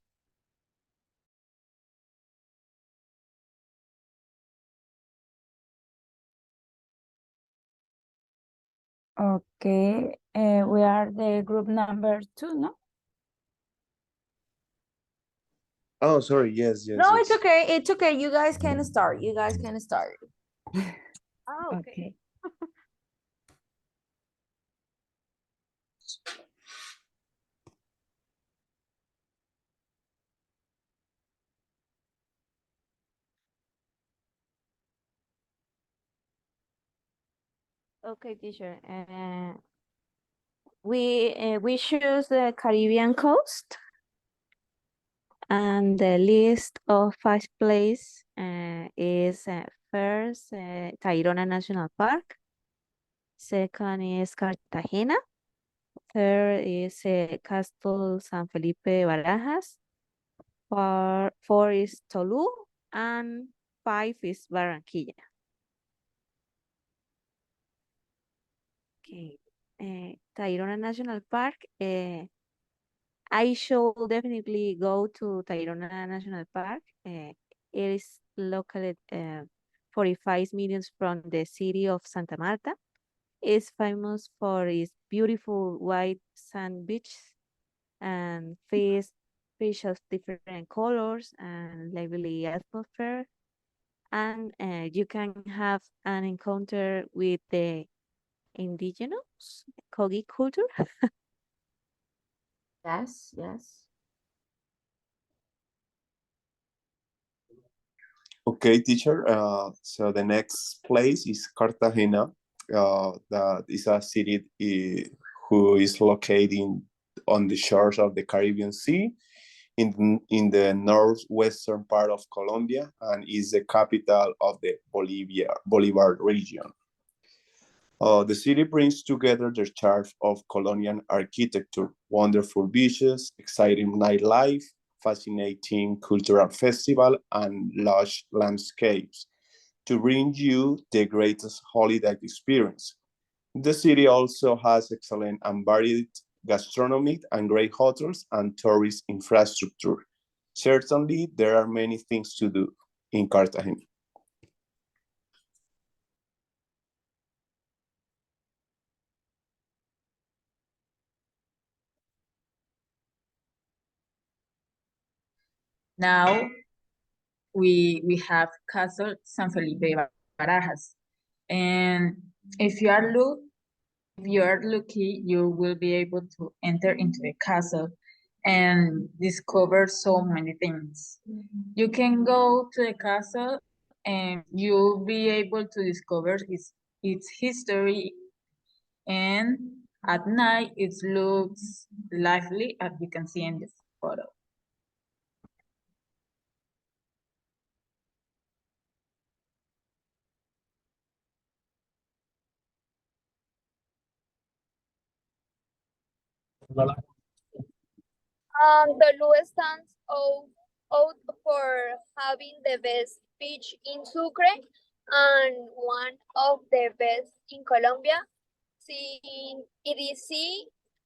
Okay, we are the group number 2, no? Oh, sorry. Yes, yes, No, yes. it's okay. It's okay. You guys can start. You guys can start. Ah, okay. Okay, teacher. We choose the Caribbean coast, and the list of 5 places is first Tayrona National Park. Second is Cartagena. Third is Castle San Felipe de Barajas. Four is Tolu, and 5 is Barranquilla. Okay, Tayrona National Park. I should definitely go to Tayrona National Park. It is located 45 minutes from the city of Santa Marta. It's famous for its beautiful white sand beaches and fish of different colors and lively atmosphere. And you can have an encounter with the indigenous Kogi culture. Yes, yes. Okay, teacher. So the next place is Cartagena. That is a city who is located on the shores of the Caribbean Sea in the northwestern part of Colombia, and is the capital of the Bolivar region. The city brings together the charm of colonial architecture, wonderful beaches, exciting nightlife, fascinating cultural festival, and lush landscapes to bring you the greatest holiday experience. The city also has excellent and varied gastronomy and great hotels and tourist infrastructure. Certainly, there are many things to do in Cartagena. Now we have Castle San Felipe de Barajas. And if you are lucky, you will be able to enter into the castle and discover so many things. You can go to the castle and you'll be able to discover its history, and at night it looks lively, as you can see in this photo. Tolu stands out for having the best beach in Sucre and one of the best in Colombia. Sea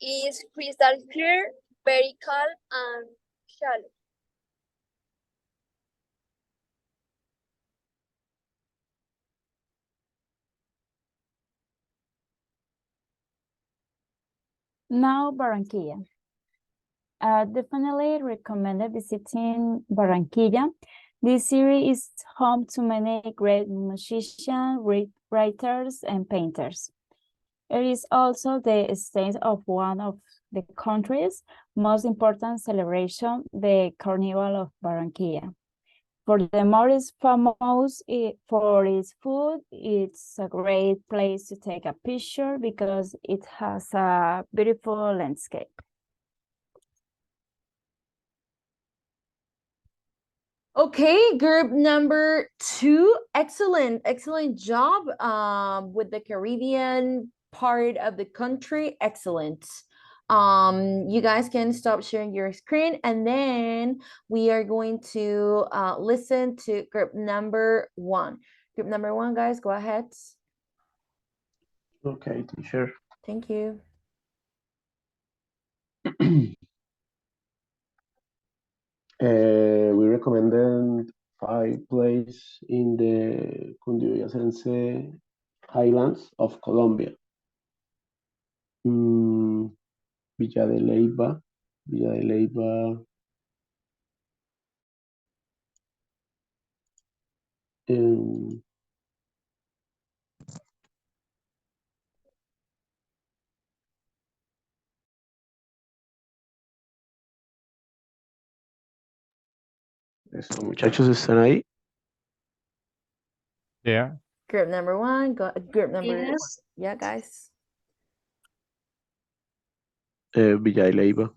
is crystal clear, very calm and shallow. Now, Barranquilla. Definitely recommended visiting Barranquilla. This city is home to many great musicians, writers, and painters. It is also the stage of one of the country's most important celebration, the Carnival of Barranquilla. Furthermore, it's famous for its food. It's a great place to take a picture because it has a beautiful landscape. Okay, group number 2. Excellent job with the Caribbean part of the country. Excellent. You guys can stop sharing your screen, and then we are going to listen to group number 1. Group number 1, guys, go ahead. Okay, teacher. Thank you. We recommended 5 places in the Cundiboyacense Highlands of Colombia. Villa de Leyva, em, eso, muchachos, ¿están ahí? Yeah. Group number 1, group number Yes. Yeah, guys. Villa de Leyva.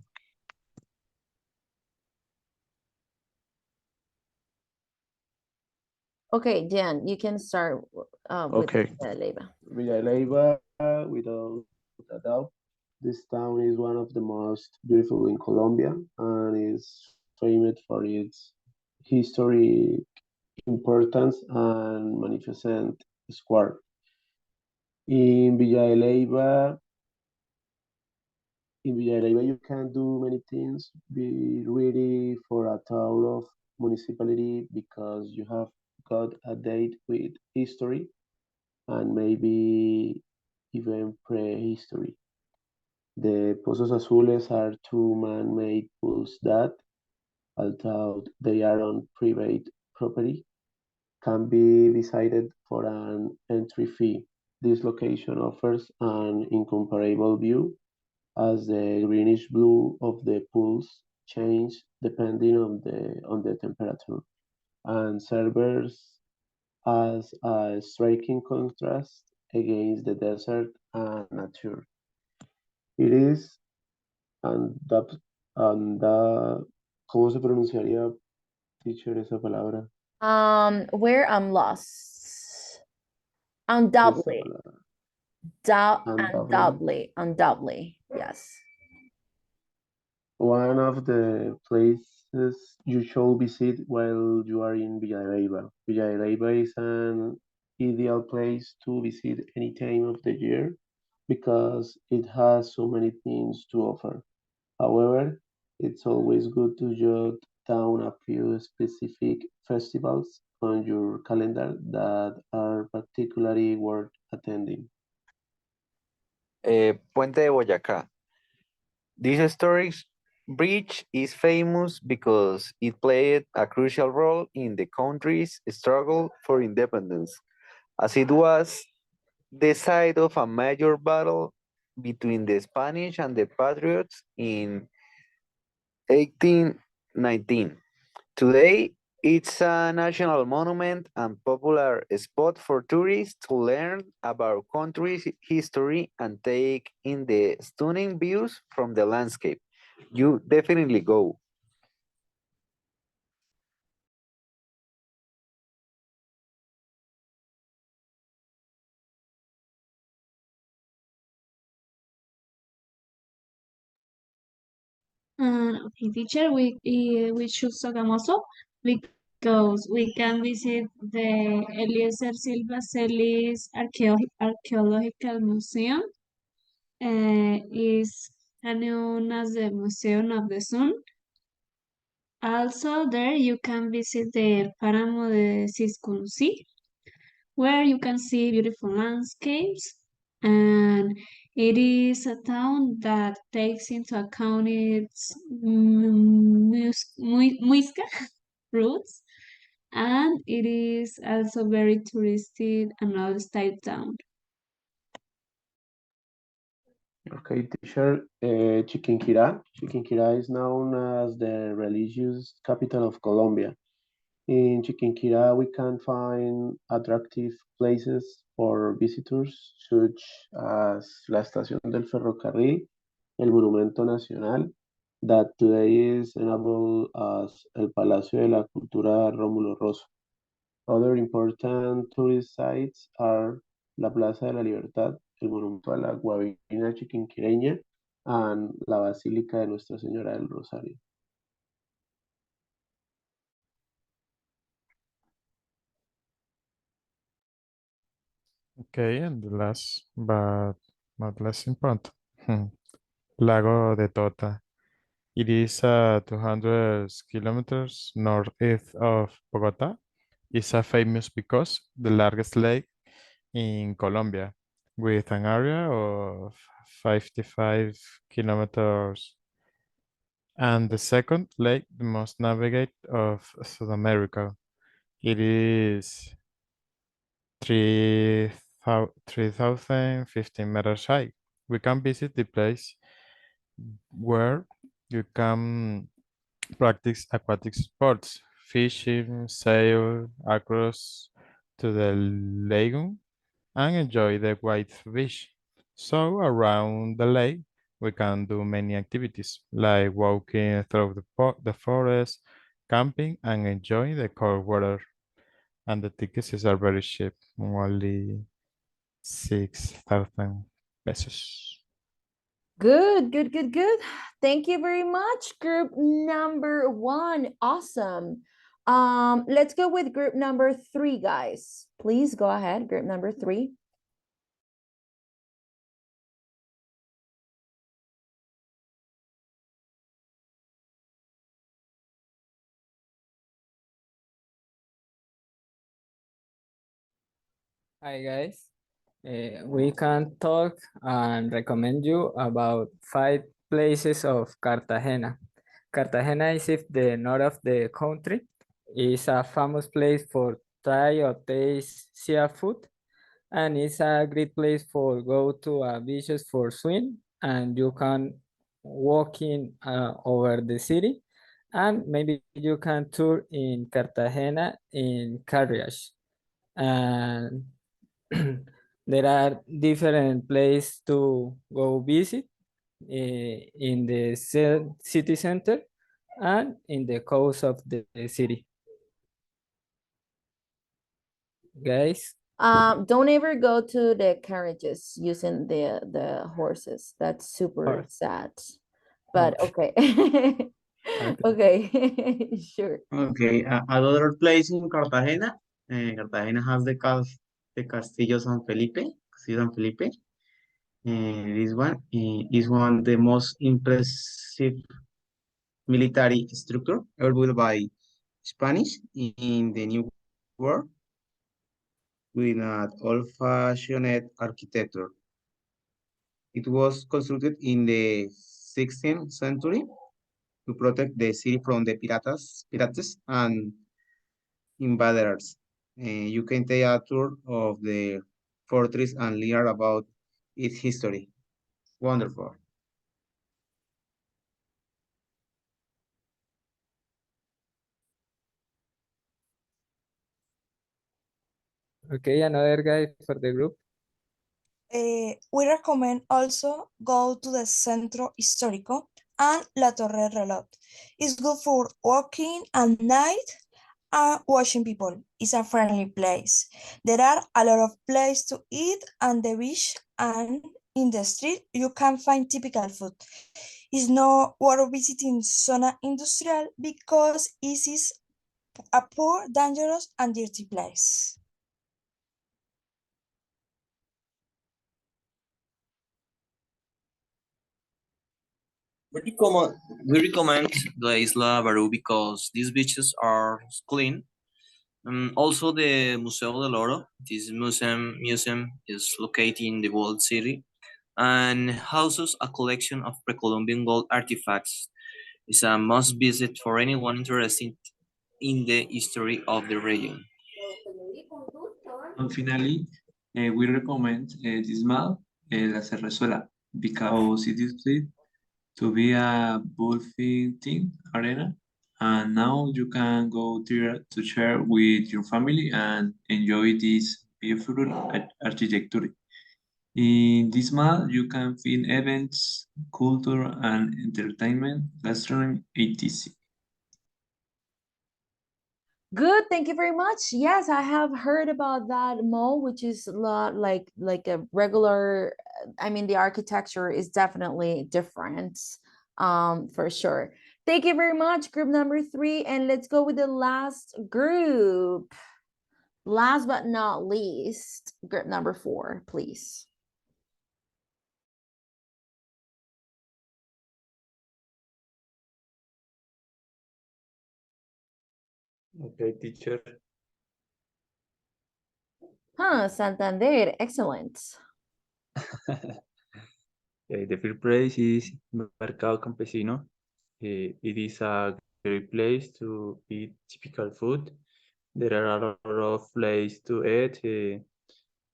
Okay, Jan, you can start with Okay. Leiva. Villa de Leyva, without a doubt, this town is one of the most beautiful in Colombia and is famous for its history importance and magnificent square. In Villa de Leyva, you can do many things. Be ready for a tour of municipality because you have got a date with history and maybe even prehistory. The Pozos Azules are 2 man-made pools that, although they are on private property, can be decided for an entry fee. This location offers an incomparable view as the greenish blue of the pools change depending on the temperature and serves as a striking contrast against the desert and nature. It is ¿cómo se pronunciaría, teacher, esa palabra? Where I'm lost. Undoubtedly. Undoubtedly. Yes. One of the places you should visit while you are in Villarriba. Villarriba is an ideal place to visit any time of the year because it has so many things to offer. However, it's always good to jot down a few specific festivals on your calendar that are particularly worth attending. Puente de Boyacá. This historic bridge is famous because it played a crucial role in the country's struggle for independence, as it was the site of a major battle between the Spanish and the Patriots in 1819. Today, it's a national monument and popular spot for tourists to learn about country's history and take in the stunning views from the landscape. You definitely go. Okay, teacher, we choose Sogamoso because we can visit the Eliezer Silva Celis Archaeological Museum. Is known as the Museum of the Sun. Also, there you can visit the Páramo de Siscunsi, where you can see beautiful landscapes, and It is a town that takes into account its Muisca roots, and it is also very touristic and all-style town. Okay, teacher, Chiquinquirá. Chiquinquirá is known as the religious capital of Colombia. In Chiquinquirá, we can find attractive places for visitors, such as la Estación del Ferrocarril, el Monumento Nacional, that today is enabled as el Palacio de la Cultura Rómulo Rosso. Other important tourist sites are la Plaza de la Libertad, el Monumento a la Guabina Chiquinquireña, and la Basílica de Nuestra Señora del Rosario. Okay, and the last but not less important, Lago de Tota. It is 200 kilometers northeast of Bogota. It's famous because the largest lake in Colombia, with an area of 55 kilometers, and the second lake, the most navigate of South America. It is 3,015 meters high. We can visit the place where you can practice aquatic sports, fishing, sail across to the lagoon, and enjoy the white beach. So around the lake, we can do many activities like walking through the forest, camping, and enjoying the cold weather. And the tickets are very cheap, only 6,000 pesos. Good, good, good, good. Thank you very much, group number 1. Awesome. Let's go with group number 3, guys. Please go ahead, group number 3. Hi guys. We can talk and recommend you about 5 places of Cartagena. Cartagena is in the north of the country. It's a famous place for try or taste seafood, and it's a great place for go to beaches for swim, and you can walk in over the city, and maybe you can tour in Cartagena in carriage. And there are different places to go visit in the city center and in the coast of the city. Guys, Don't ever go to the carriages using the horses. That's super sad. But okay. Okay, sure. Okay, another place in Cartagena. Cartagena has the Castillo San Felipe. Castillo San Felipe. This one is one of the most impressive military structure ever built by Spanish in the New World, with an old-fashioned architecture. It was constructed in the 16th century to protect the city from the pirates and invaders. You can take a tour of the fortress and learn about its history. Wonderful. okay, another guy for the group. We recommend also go to the Centro Histórico and La Torre Reloj. It's good for walking at night and watching people. It's a friendly place. There are a lot of places to eat on the beach, and in the street you can find typical food. It's not worth visiting Zona Industrial because it is a poor, dangerous, and dirty place. We recommend the Isla Barú because these beaches are clean. Also, the Museo del Oro. This museum is located in the World City, and houses a collection of pre-Columbian gold artifacts. It's a must visit for anyone interested in the history of the region. And finally, we recommend this mall, La Cerrezuela, because it is said to be a ball-themed arena, and now you can go there to share with your family and enjoy this beautiful architecture. In this mall, you can find events, culture, and entertainment, gastronomy, etc. Good, thank you very much. Yes, I have heard about that mall, which is a lot like a regular. I mean, the architecture is definitely different, for sure. Thank you very much, group number 3, and let's go with the last group. Last but not least, group number 4, please. Okay, teacher. Santander, excellent. The first place is Mercado Campesino. It is a great place to eat typical food. There are a lot of places to eat.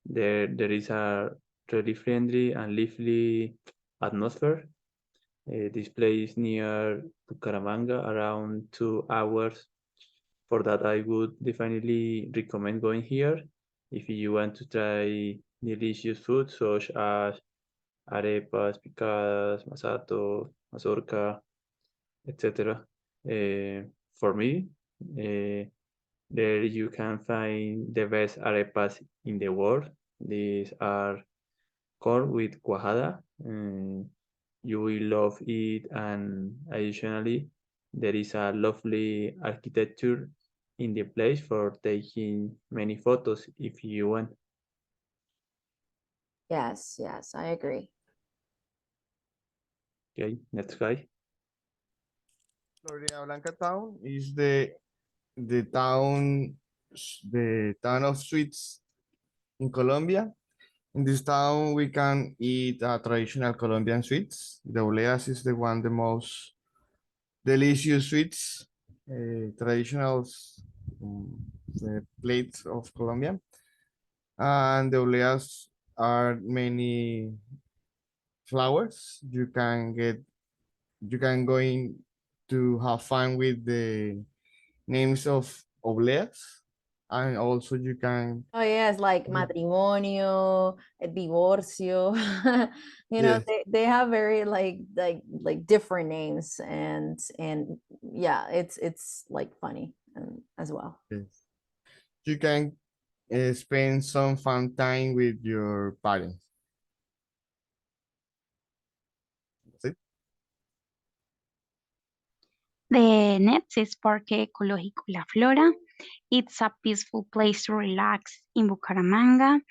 There is a really friendly and lively atmosphere. This place is near Bucaramanga, around 2 hours. For that, I would definitely recommend going here if you want to try delicious food such as arepas, picadas, masato, mazorca, etc. For me, there you can find the best arepas in the world. These are corn with cuajada. You will love it, and additionally, there is a lovely architecture in the place for taking many photos if you want. Yes, I agree. Okay, next guy. Florida Blanca town is the town the town of sweets in Colombia. In this town, we can eat traditional Colombian sweets. The oleas is the one the most delicious sweets, traditional plates of Colombia. And the oleas are many flowers. You can go in to have fun with the names of obleas, and also you can. Oh yes, like matrimonio, divorcio. Yes. They have very like different names, and yeah, it's like funny and as well. Yes. You can spend some fun time with your parents. That's it. The next is Parque Ecológico La Flora. It's a peaceful place to relax in Bucaramanga.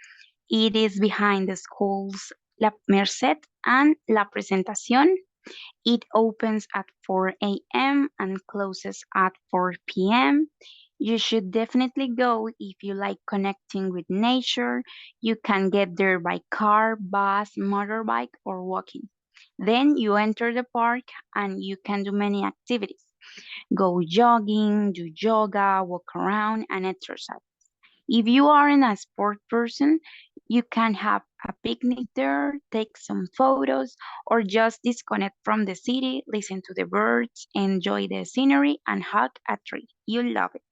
It is behind the schools La Merced and La Presentación. It opens at 4 a.m. and closes at 4 p.m. You should definitely go if you like connecting with nature. You can get there by car, bus, motorbike, or walking. Then you enter the park and you can do many activities. Go jogging, do yoga, walk around, and exercise. If you aren't a sport person, you can have a picnic there, take some photos, or just disconnect from the city, listen to the birds, enjoy the scenery, and hug a tree. You'll love it.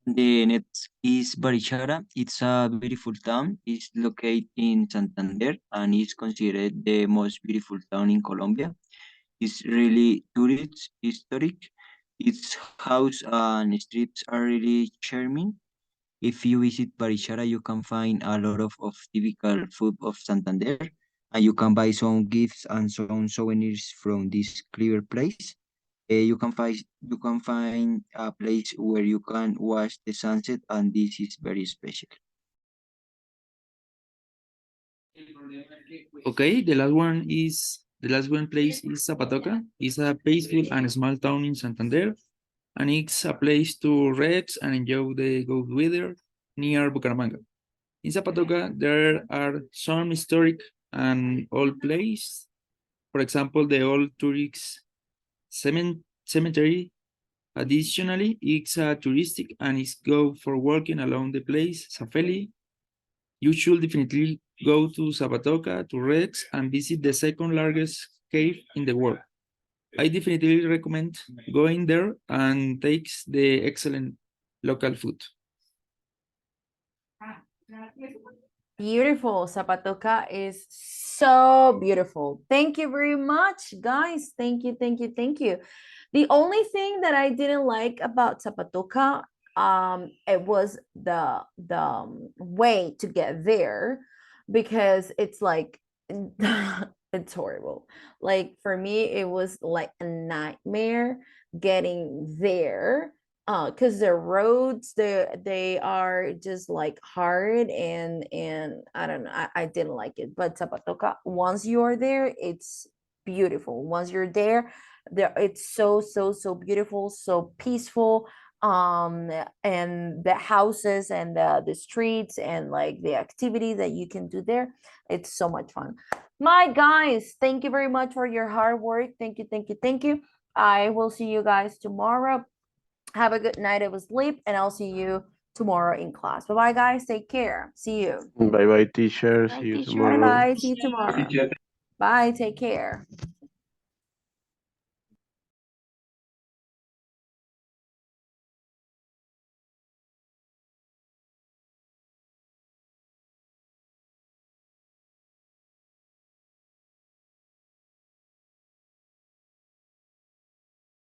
The next is Barichara. It's a beautiful town. It's located in Santander and is considered the most beautiful town in Colombia. It's really tourist historic. Its house and streets are really charming. If you visit Barichara, you can find a lot of typical food of Santander, and you can buy some gifts and some souvenirs from this clear place. You can find a place where you can watch the sunset, and this is very special. Okay, the last one place is Zapatoca. It's a peaceful and small town in Santander. and it's a place to rest and enjoy the good weather near Bucaramanga. In Zapatoca, there are some historic and old places. For example, the old tourist cemetery. Additionally, it's touristic and it's go for walking along the place, Safeli. You should definitely go to Zapatoca to Rex and visit the second largest cave in the world. I definitely recommend going there and takes the excellent local food. Beautiful. Zapatoca is so beautiful. Thank you very much, guys. Thank you, thank you, thank you. The only thing that I didn't like about Zapatoca, it was the way to get there, because it's like it's horrible. Like for me, it was like a nightmare getting there, because the roads, they are just like hard, and I don't know, I didn't like it. But Zapatoca, once you're there, it's beautiful. Once you're there, it's so beautiful, so peaceful. And the houses and the streets and like the activity that you can do there, it's so much fun. My guys, thank you very much for your hard work. Thank you, thank you, thank you. I will see you guys tomorrow. Have a good night of sleep, and I'll see you tomorrow in class. Bye bye, guys. Take care. See you. Bye bye, teacher. Bye, See you teacher. Bye tomorrow. bye. See you tomorrow. Bye. Take care.